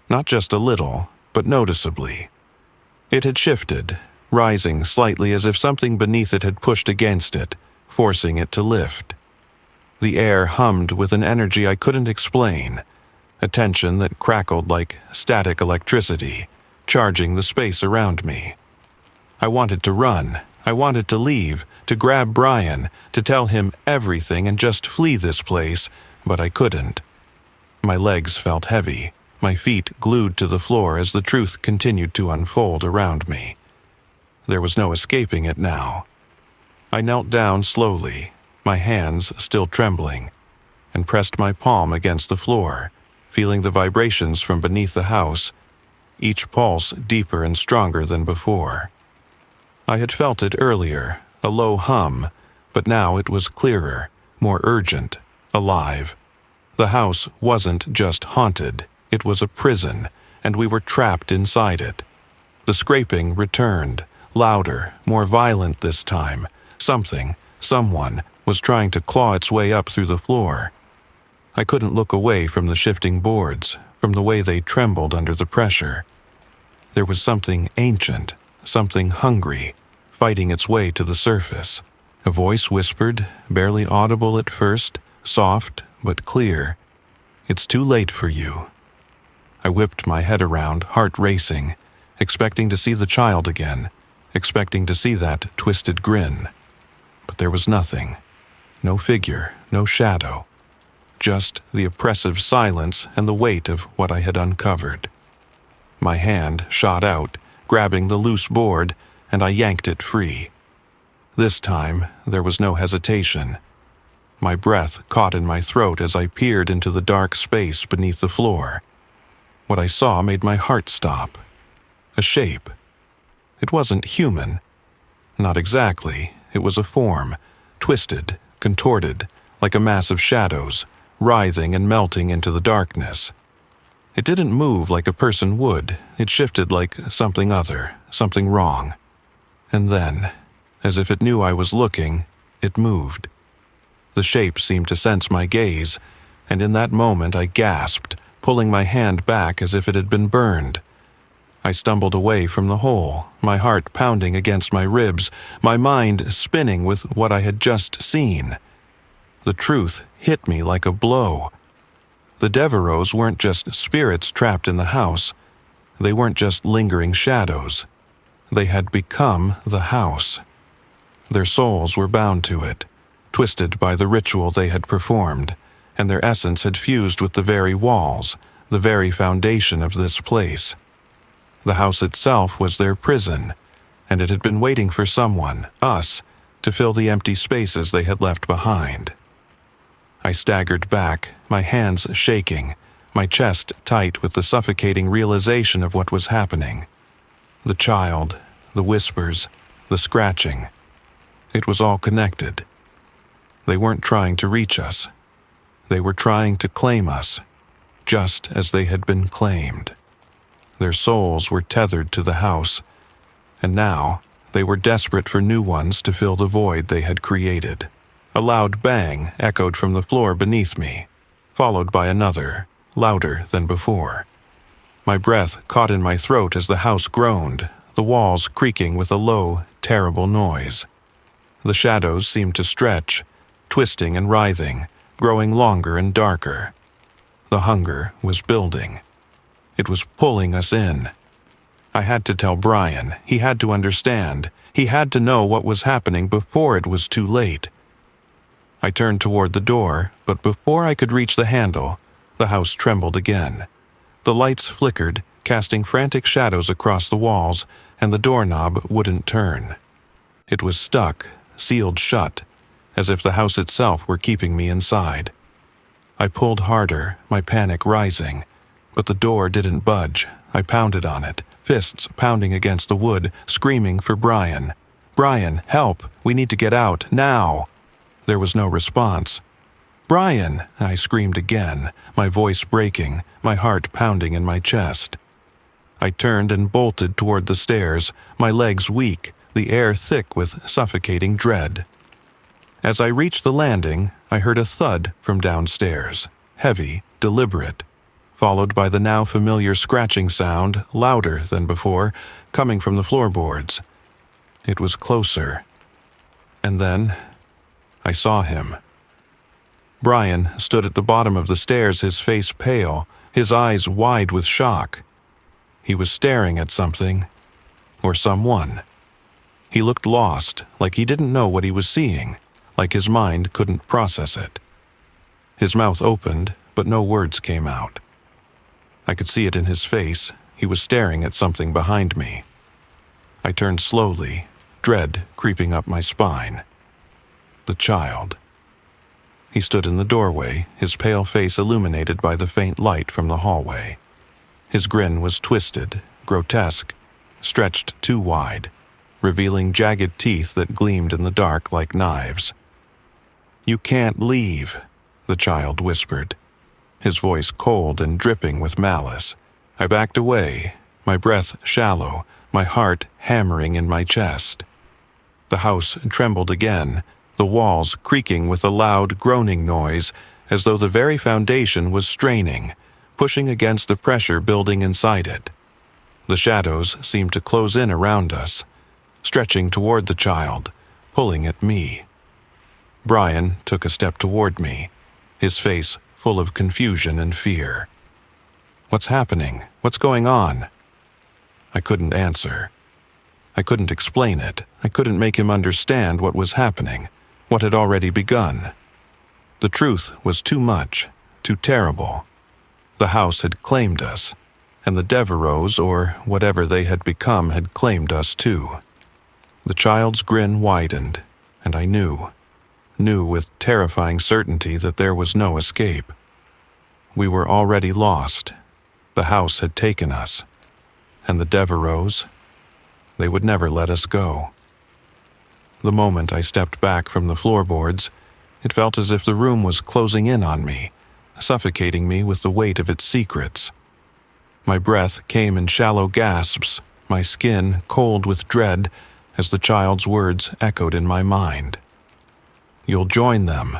Not just a little, but noticeably. It had shifted, rising slightly as if something beneath it had pushed against it, forcing it to lift. The air hummed with an energy I couldn't explain, a tension that crackled like static electricity, charging the space around me. I wanted to run. I wanted to leave, to grab Brian, to tell him everything and just flee this place, but I couldn't. My legs felt heavy, my feet glued to the floor as the truth continued to unfold around me. There was no escaping it now. I knelt down slowly, my hands still trembling, and pressed my palm against the floor, feeling the vibrations from beneath the house, each pulse deeper and stronger than before. I had felt it earlier, a low hum, but now it was clearer, more urgent, alive. The house wasn't just haunted, it was a prison, and we were trapped inside it. The scraping returned, louder, more violent this time. Someone, was trying to claw its way up through the floor. I couldn't look away from the shifting boards, from the way they trembled under the pressure. There was something ancient, something hungry, fighting its way to the surface. A voice whispered, barely audible at first, soft but clear, "It's too late for you." I whipped my head around, heart racing, expecting to see the child again, expecting to see that twisted grin. But there was nothing. No figure, no shadow. Just the oppressive silence and the weight of what I had uncovered. My hand shot out, grabbing the loose board, and I yanked it free. This time, there was no hesitation. My breath caught in my throat as I peered into the dark space beneath the floor. What I saw made my heart stop. A shape. It wasn't human. Not exactly. It was a form, twisted, contorted, like a mass of shadows, writhing and melting into the darkness. It didn't move like a person would. It shifted like something other, something wrong. And then, as if it knew I was looking, it moved. The shape seemed to sense my gaze, and in that moment I gasped, pulling my hand back as if it had been burned. I stumbled away from the hole, my heart pounding against my ribs, my mind spinning with what I had just seen. The truth hit me like a blow. The Devereaux weren't just spirits trapped in the house. They weren't just lingering shadows. They had become the house. Their souls were bound to it, twisted by the ritual they had performed, and their essence had fused with the very walls, the very foundation of this place. The house itself was their prison, and it had been waiting for someone, us, to fill the empty spaces they had left behind. I staggered back, my hands shaking, my chest tight with the suffocating realization of what was happening. The child, the whispers, the scratching. It was all connected. They weren't trying to reach us. They were trying to claim us, just as they had been claimed. Their souls were tethered to the house, and now they were desperate for new ones to fill the void they had created. A loud bang echoed from the floor beneath me, followed by another, louder than before. My breath caught in my throat as the house groaned, the walls creaking with a low, terrible noise. The shadows seemed to stretch, twisting and writhing, growing longer and darker. The hunger was building. It was pulling us in. I had to tell Brian. He had to understand. He had to know what was happening before it was too late. I turned toward the door, but before I could reach the handle, the house trembled again. The lights flickered, casting frantic shadows across the walls, and the doorknob wouldn't turn. It was stuck, sealed shut, as if the house itself were keeping me inside. I pulled harder, my panic rising, but the door didn't budge. I pounded on it, fists pounding against the wood, screaming for Brian. "Brian, help! We need to get out, now!" There was no response. "Brian!" I screamed again, my voice breaking, my heart pounding in my chest. I turned and bolted toward the stairs, my legs weak, the air thick with suffocating dread. As I reached the landing, I heard a thud from downstairs, heavy, deliberate, followed by the now familiar scratching sound, louder than before, coming from the floorboards. It was closer. And then I saw him. Brian stood at the bottom of the stairs, his face pale, his eyes wide with shock. He was staring at something, or someone. He looked lost, like he didn't know what he was seeing, like his mind couldn't process it. His mouth opened, but no words came out. I could see it in his face. He was staring at something behind me. I turned slowly, dread creeping up my spine. The child. He stood in the doorway, his pale face illuminated by the faint light from the hallway. His grin was twisted, grotesque, stretched too wide, revealing jagged teeth that gleamed in the dark like knives. "You can't leave," the child whispered, his voice cold and dripping with malice. I backed away, my breath shallow, my heart hammering in my chest. The house trembled again, the walls creaking with a loud groaning noise, as though the very foundation was straining, pushing against the pressure building inside it. The shadows seemed to close in around us, stretching toward the child, pulling at me. Brian took a step toward me, his face full of confusion and fear. "What's happening? What's going on?" I couldn't answer. I couldn't explain it. I couldn't make him understand what was happening, what had already begun. The truth was too much, too terrible. The house had claimed us, and the Devereaux, or whatever they had become, had claimed us too. The child's grin widened, and I knew with terrifying certainty that there was no escape. We were already lost. The house had taken us, and the Devereaux, they would never let us go. The moment I stepped back from the floorboards, it felt as if the room was closing in on me, suffocating me with the weight of its secrets. My breath came in shallow gasps, my skin cold with dread, as the child's words echoed in my mind. "You'll join them."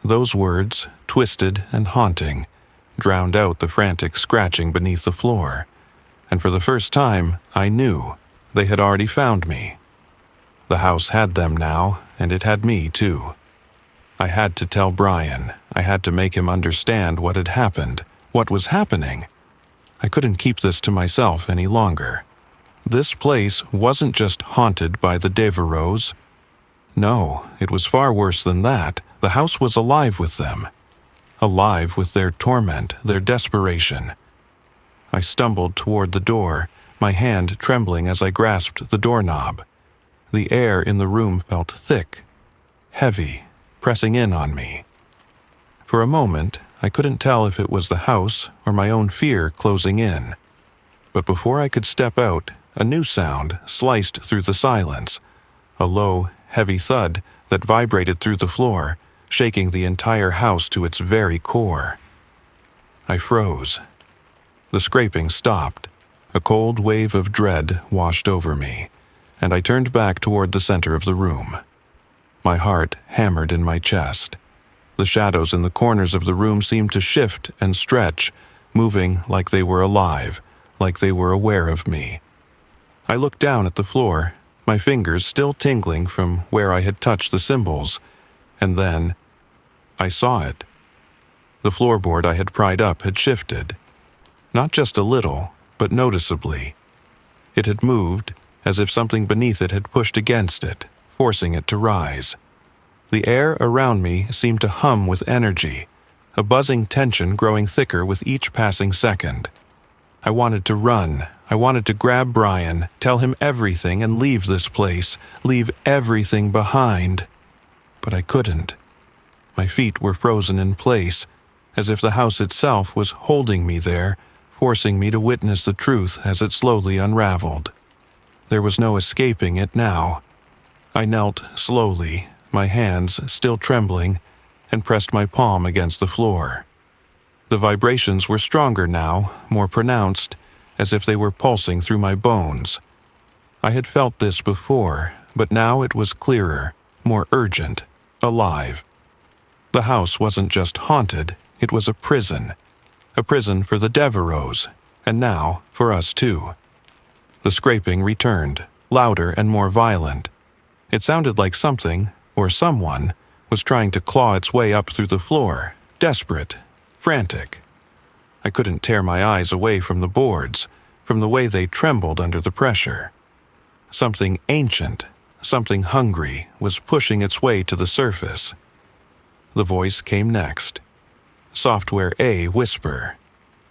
Those words, twisted and haunting, drowned out the frantic scratching beneath the floor, and for the first time, I knew they had already found me. The house had them now, and it had me too. I had to tell Brian. I had to make him understand what had happened, what was happening. I couldn't keep this to myself any longer. This place wasn't just haunted by the Devereaux. No, it was far worse than that. The house was alive with them. alive with their torment, their desperation. I stumbled toward the door, my hand trembling as I grasped the doorknob. The air in the room felt thick, heavy, pressing in on me. For a moment, I couldn't tell if it was the house or my own fear closing in. But before I could step out, a new sound sliced through the silence, a low, heavy thud that vibrated through the floor, shaking the entire house to its very core. I froze. The scraping stopped. A cold wave of dread washed over me, and I turned back toward the center of the room. My heart hammered in my chest. The shadows in the corners of the room seemed to shift and stretch, moving like they were alive, like they were aware of me. I looked down at the floor, my fingers still tingling from where I had touched the symbols, and then I saw it. The floorboard I had pried up had shifted. Not just a little, but noticeably. It had moved, as if something beneath it had pushed against it, forcing it to rise. The air around me seemed to hum with energy, a buzzing tension growing thicker with each passing second. I wanted to run. I wanted to grab Brian, tell him everything and leave this place, leave everything behind. But I couldn't. My feet were frozen in place, as if the house itself was holding me there, forcing me to witness the truth as it slowly unraveled. There was no escaping it now. I knelt slowly, my hands still trembling, and pressed my palm against the floor. The vibrations were stronger now, more pronounced, as if they were pulsing through my bones. I had felt this before, but now it was clearer, more urgent, alive. The house wasn't just haunted, it was a prison for the Devereaux, and now for us too. The scraping returned, louder and more violent. It sounded like something, or someone, was trying to claw its way up through the floor, desperate, frantic. I couldn't tear my eyes away from the boards, from the way they trembled under the pressure. Something ancient, something hungry, was pushing its way to the surface. The voice came next. Software A whisper,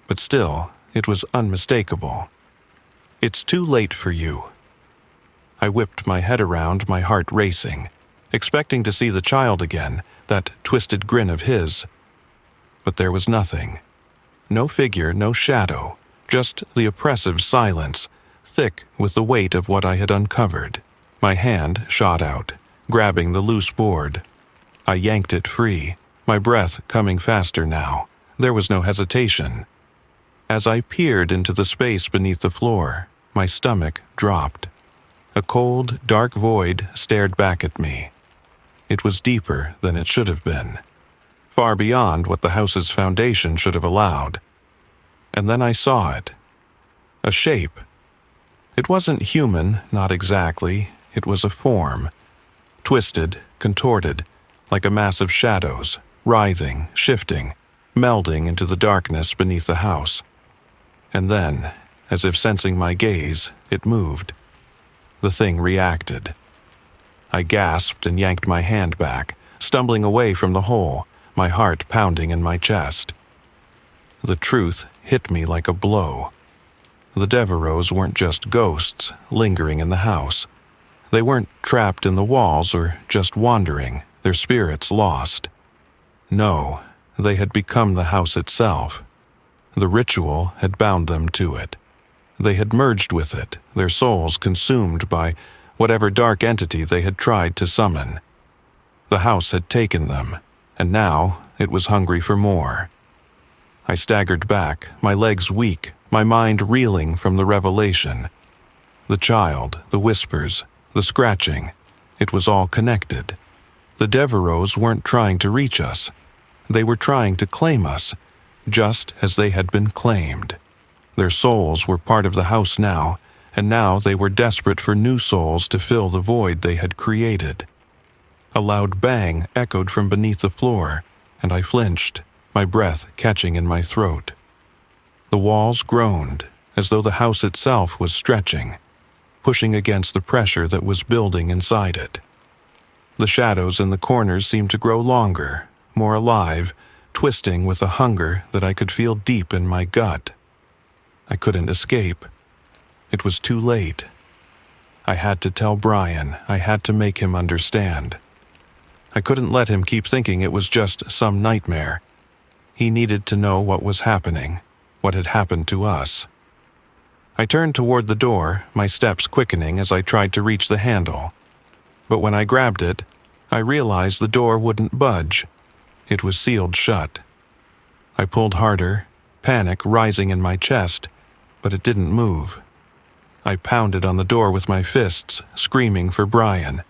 but still, it was unmistakable. "It's too late for you." I whipped my head around, my heart racing, expecting to see the child again, that twisted grin of his. But there was nothing. No figure, no shadow, just the oppressive silence, thick with the weight of what I had uncovered. My hand shot out, grabbing the loose board. I yanked it free, my breath coming faster now. There was no hesitation. As I peered into the space beneath the floor, my stomach dropped. A cold, dark void stared back at me. It was deeper than it should have been, far beyond what the house's foundation should have allowed. And then I saw it. A shape. It wasn't human, not exactly. It was a form. Twisted, contorted, like a mass of shadows, writhing, shifting, melding into the darkness beneath the house. And then, as if sensing my gaze, it moved. The thing reacted. I gasped and yanked my hand back, stumbling away from the hole, my heart pounding in my chest. The truth hit me like a blow. The Devereaux weren't just ghosts lingering in the house. They weren't trapped in the walls or just wandering, their spirits lost. No, they had become the house itself. The ritual had bound them to it. They had merged with it, their souls consumed by whatever dark entity they had tried to summon. The house had taken them, and now it was hungry for more. I staggered back, my legs weak, my mind reeling from the revelation. The child, the whispers, the scratching, it was all connected. The Devereaux weren't trying to reach us. They were trying to claim us, just as they had been claimed. Their souls were part of the house now, and now they were desperate for new souls to fill the void they had created. A loud bang echoed from beneath the floor, and I flinched, my breath catching in my throat. The walls groaned, as though the house itself was stretching, pushing against the pressure that was building inside it. The shadows in the corners seemed to grow longer, more alive, twisting with a hunger that I could feel deep in my gut. I couldn't escape. It was too late. I had to tell Brian. I had to make him understand. I couldn't let him keep thinking it was just some nightmare. He needed to know what was happening, what had happened to us. I turned toward the door, my steps quickening as I tried to reach the handle. But when I grabbed it, I realized the door wouldn't budge. It was sealed shut. I pulled harder, panic rising in my chest, but it didn't move. I pounded on the door with my fists, screaming for Brian.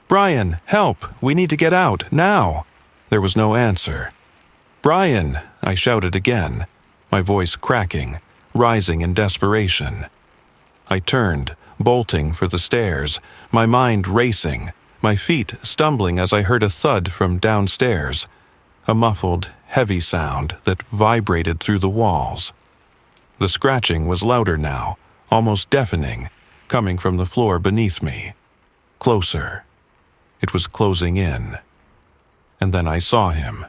"Brian, help! We need to get out, now!" There was no answer. "Brian!" I shouted again, my voice cracking, rising in desperation. I turned, bolting for the stairs, my mind racing, my feet stumbling as I heard a thud from downstairs, a muffled, heavy sound that vibrated through the walls. The scratching was louder now, almost deafening, coming from the floor beneath me. Closer. It was closing in. And then I saw him.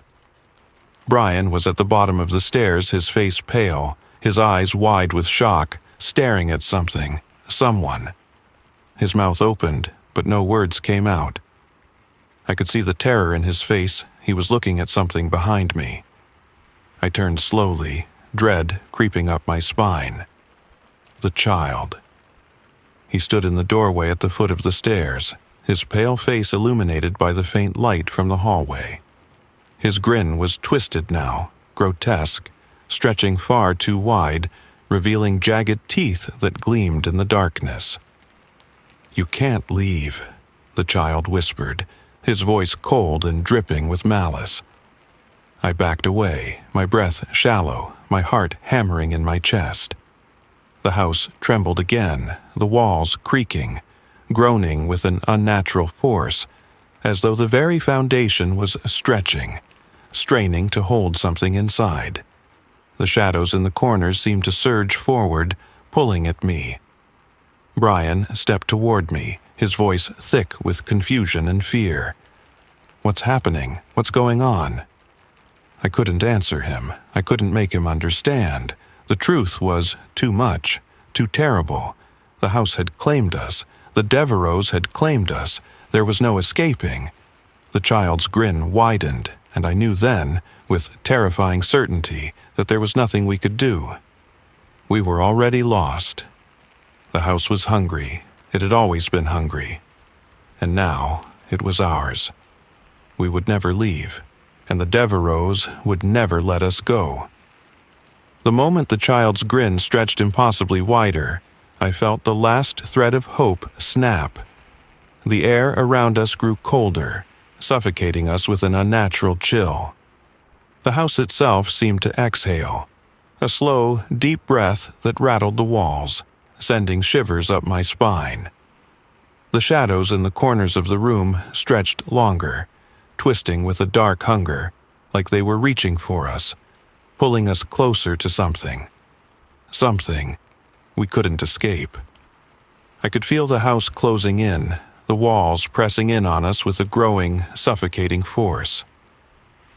Brian was at the bottom of the stairs, his face pale, his eyes wide with shock, staring at something, someone. His mouth opened, but no words came out. I could see the terror in his face. He was looking at something behind me. I turned slowly, dread creeping up my spine. The child. He stood in the doorway at the foot of the stairs, his pale face illuminated by the faint light from the hallway. His grin was twisted now, grotesque, stretching far too wide, revealing jagged teeth that gleamed in the darkness. "You can't leave," the child whispered, his voice cold and dripping with malice. I backed away, my breath shallow, my heart hammering in my chest. The house trembled again, the walls creaking, groaning with an unnatural force, as though the very foundation was stretching, straining to hold something inside. The shadows in the corners seemed to surge forward, pulling at me. Brian stepped toward me, his voice thick with confusion and fear. "What's happening? What's going on?" I couldn't answer him. I couldn't make him understand. The truth was too much, too terrible. The house had claimed us. The Devereaux had claimed us. There was no escaping. The child's grin widened, and I knew then, with terrifying certainty, that there was nothing we could do. We were already lost. The house was hungry. It had always been hungry. And now it was ours. We would never leave, and the Devereaux would never let us go. The moment the child's grin stretched impossibly wider, I felt the last thread of hope snap. The air around us grew colder, suffocating us with an unnatural chill. The house itself seemed to exhale, a slow, deep breath that rattled the walls, sending shivers up my spine. The shadows in the corners of the room stretched longer, twisting with a dark hunger, like they were reaching for us, pulling us closer to something. Something we couldn't escape. I could feel the house closing in, the walls pressing in on us with a growing, suffocating force.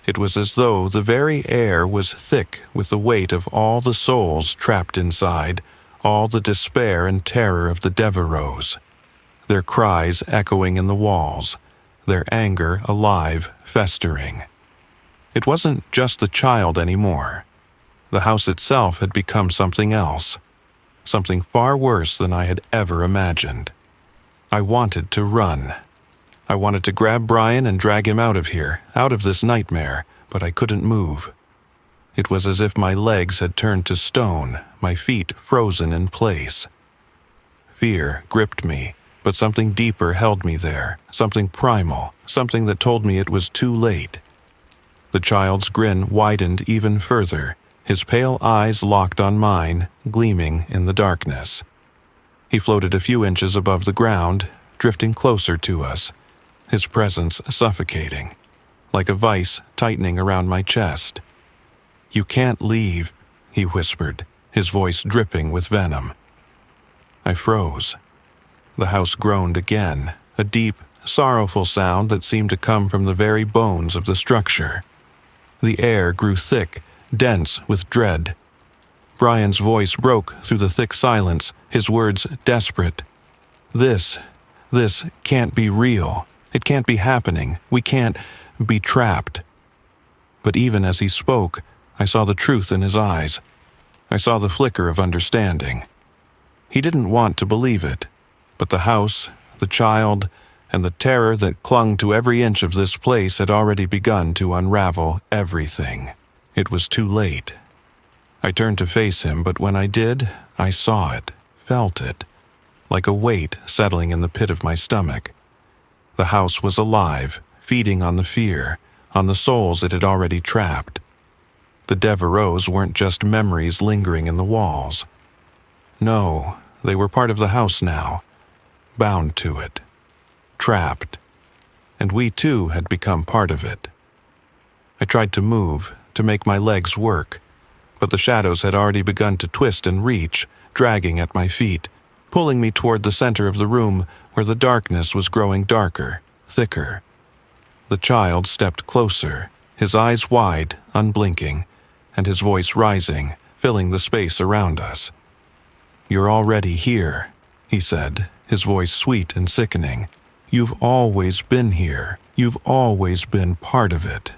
It was as though the very air was thick with the weight of all the souls trapped inside, all the despair and terror of the Devereaux, their cries echoing in the walls, their anger alive, festering. It wasn't just the child anymore. The house itself had become something else, something far worse than I had ever imagined. I wanted to run. I wanted to grab Brian and drag him out of here, out of this nightmare, but I couldn't move. It was as if my legs had turned to stone, my feet frozen in place. Fear gripped me, but something deeper held me there, something primal, something that told me it was too late. The child's grin widened even further, his pale eyes locked on mine, gleaming in the darkness. He floated a few inches above the ground, drifting closer to us, his presence suffocating, like a vice tightening around my chest. "You can't leave," he whispered, his voice dripping with venom. I froze. The house groaned again, a deep, sorrowful sound that seemed to come from the very bones of the structure. The air grew thick, dense with dread. Brian's voice broke through the thick silence, his words desperate. This can't be real. It can't be happening. We can't be trapped." But even as he spoke, I saw the truth in his eyes. I saw the flicker of understanding. He didn't want to believe it, but the house, the child, and the terror that clung to every inch of this place had already begun to unravel everything. It was too late. I turned to face him, but when I did, I saw it, felt it, like a weight settling in the pit of my stomach. The house was alive, feeding on the fear, on the souls it had already trapped. The Devereaux weren't just memories lingering in the walls. No, they were part of the house now, bound to it, trapped, and we too had become part of it. I tried to move, to make my legs work, but the shadows had already begun to twist and reach, dragging at my feet, pulling me toward the center of the room where the darkness was growing darker, thicker. The child stepped closer, his eyes wide, unblinking, and his voice rising, filling the space around us. "You're already here," he said, his voice sweet and sickening. "You've always been here. You've always been part of it."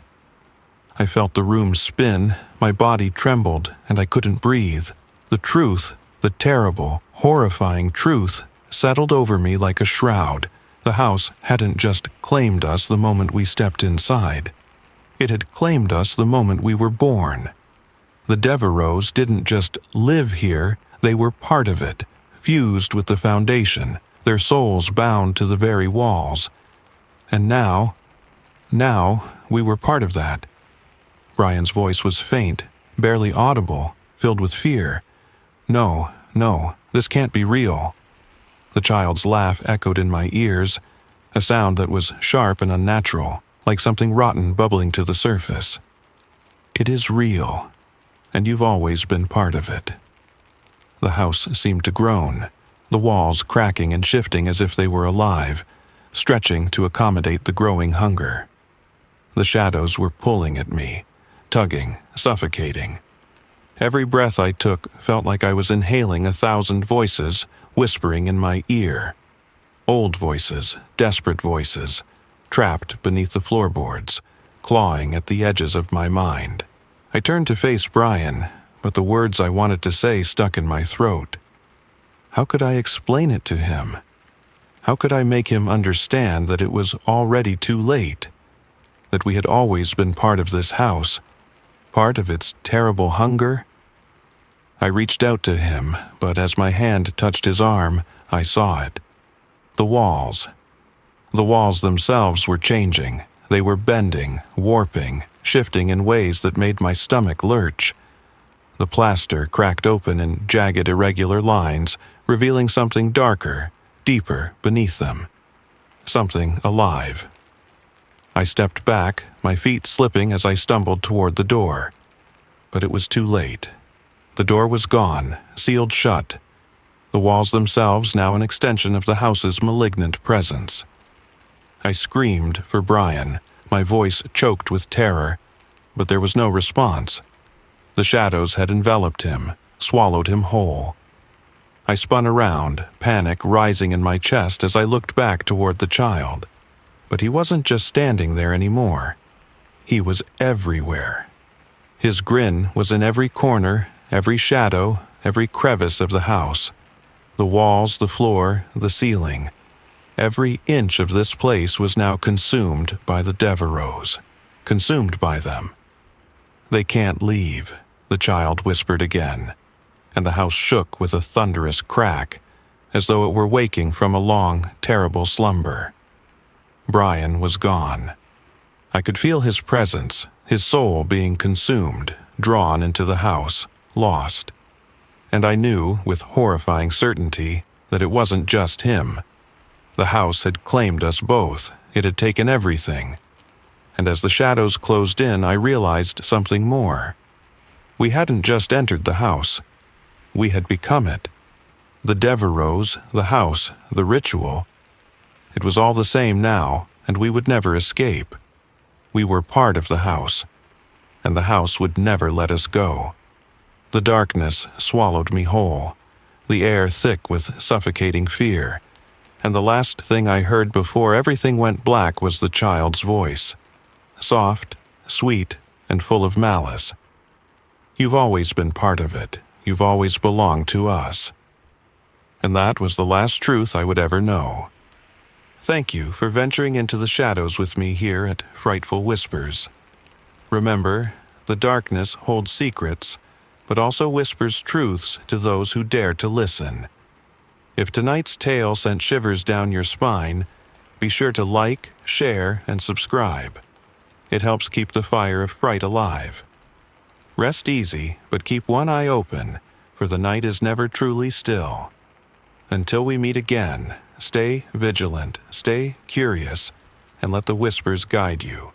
I felt the room spin, my body trembled, and I couldn't breathe. The truth, the terrible, horrifying truth, settled over me like a shroud. The house hadn't just claimed us the moment we stepped inside. It had claimed us the moment we were born. The Devereaux didn't just live here, they were part of it, fused with the foundation, their souls bound to the very walls. And now we were part of that. Brian's voice was faint, barely audible, filled with fear. No, this can't be real." The child's laugh echoed in my ears, a sound that was sharp and unnatural, like something rotten bubbling to the surface. "It is real, and you've always been part of it." The house seemed to groan, the walls cracking and shifting as if they were alive, stretching to accommodate the growing hunger. The shadows were pulling at me, tugging, suffocating. Every breath I took felt like I was inhaling 1,000 voices whispering in my ear. Old voices, desperate voices, trapped beneath the floorboards, clawing at the edges of my mind. I turned to face Brian, but the words I wanted to say stuck in my throat. How could I explain it to him? How could I make him understand that it was already too late? That we had always been part of this house, part of its terrible hunger? I reached out to him, but as my hand touched his arm, I saw it. The walls. The walls themselves were changing. They were bending, warping, shifting in ways that made my stomach lurch. The plaster cracked open in jagged, irregular lines, revealing something darker, deeper beneath them. Something alive. I stepped back, my feet slipping as I stumbled toward the door. But it was too late. The door was gone, sealed shut. The walls themselves now an extension of the house's malignant presence. I screamed for Brian, my voice choked with terror, but there was no response. The shadows had enveloped him, swallowed him whole. I spun around, panic rising in my chest as I looked back toward the child. But he wasn't just standing there anymore. He was everywhere. His grin was in every corner, every shadow, every crevice of the house. The walls, the floor, the ceiling. Every inch of this place was now consumed by the Devereaux. Consumed by them. "They can't leave," the child whispered again, and the house shook with a thunderous crack, as though it were waking from a long, terrible slumber. Brian was gone. I could feel his presence, his soul being consumed, drawn into the house, lost. And I knew, with horrifying certainty, that it wasn't just him. The house had claimed us both. It had taken everything. And as the shadows closed in, I realized something more. We hadn't just entered the house. We had become it. The Devereaux, the house, the ritual. It was all the same now, and we would never escape. We were part of the house. and the house would never let us go. The darkness swallowed me whole, the air thick with suffocating fear, and the last thing I heard before everything went black was the child's voice. Soft, sweet, and full of malice. "You've always been part of it. You've always belonged to us." And that was the last truth I would ever know. Thank you for venturing into the shadows with me here at Frightful Whispers. Remember, the darkness holds secrets, but also whispers truths to those who dare to listen. If tonight's tale sent shivers down your spine, be sure to like, share, and subscribe. It helps keep the fire of fright alive. Rest easy, but keep one eye open, for the night is never truly still. Until we meet again, stay vigilant, stay curious, and let the whispers guide you.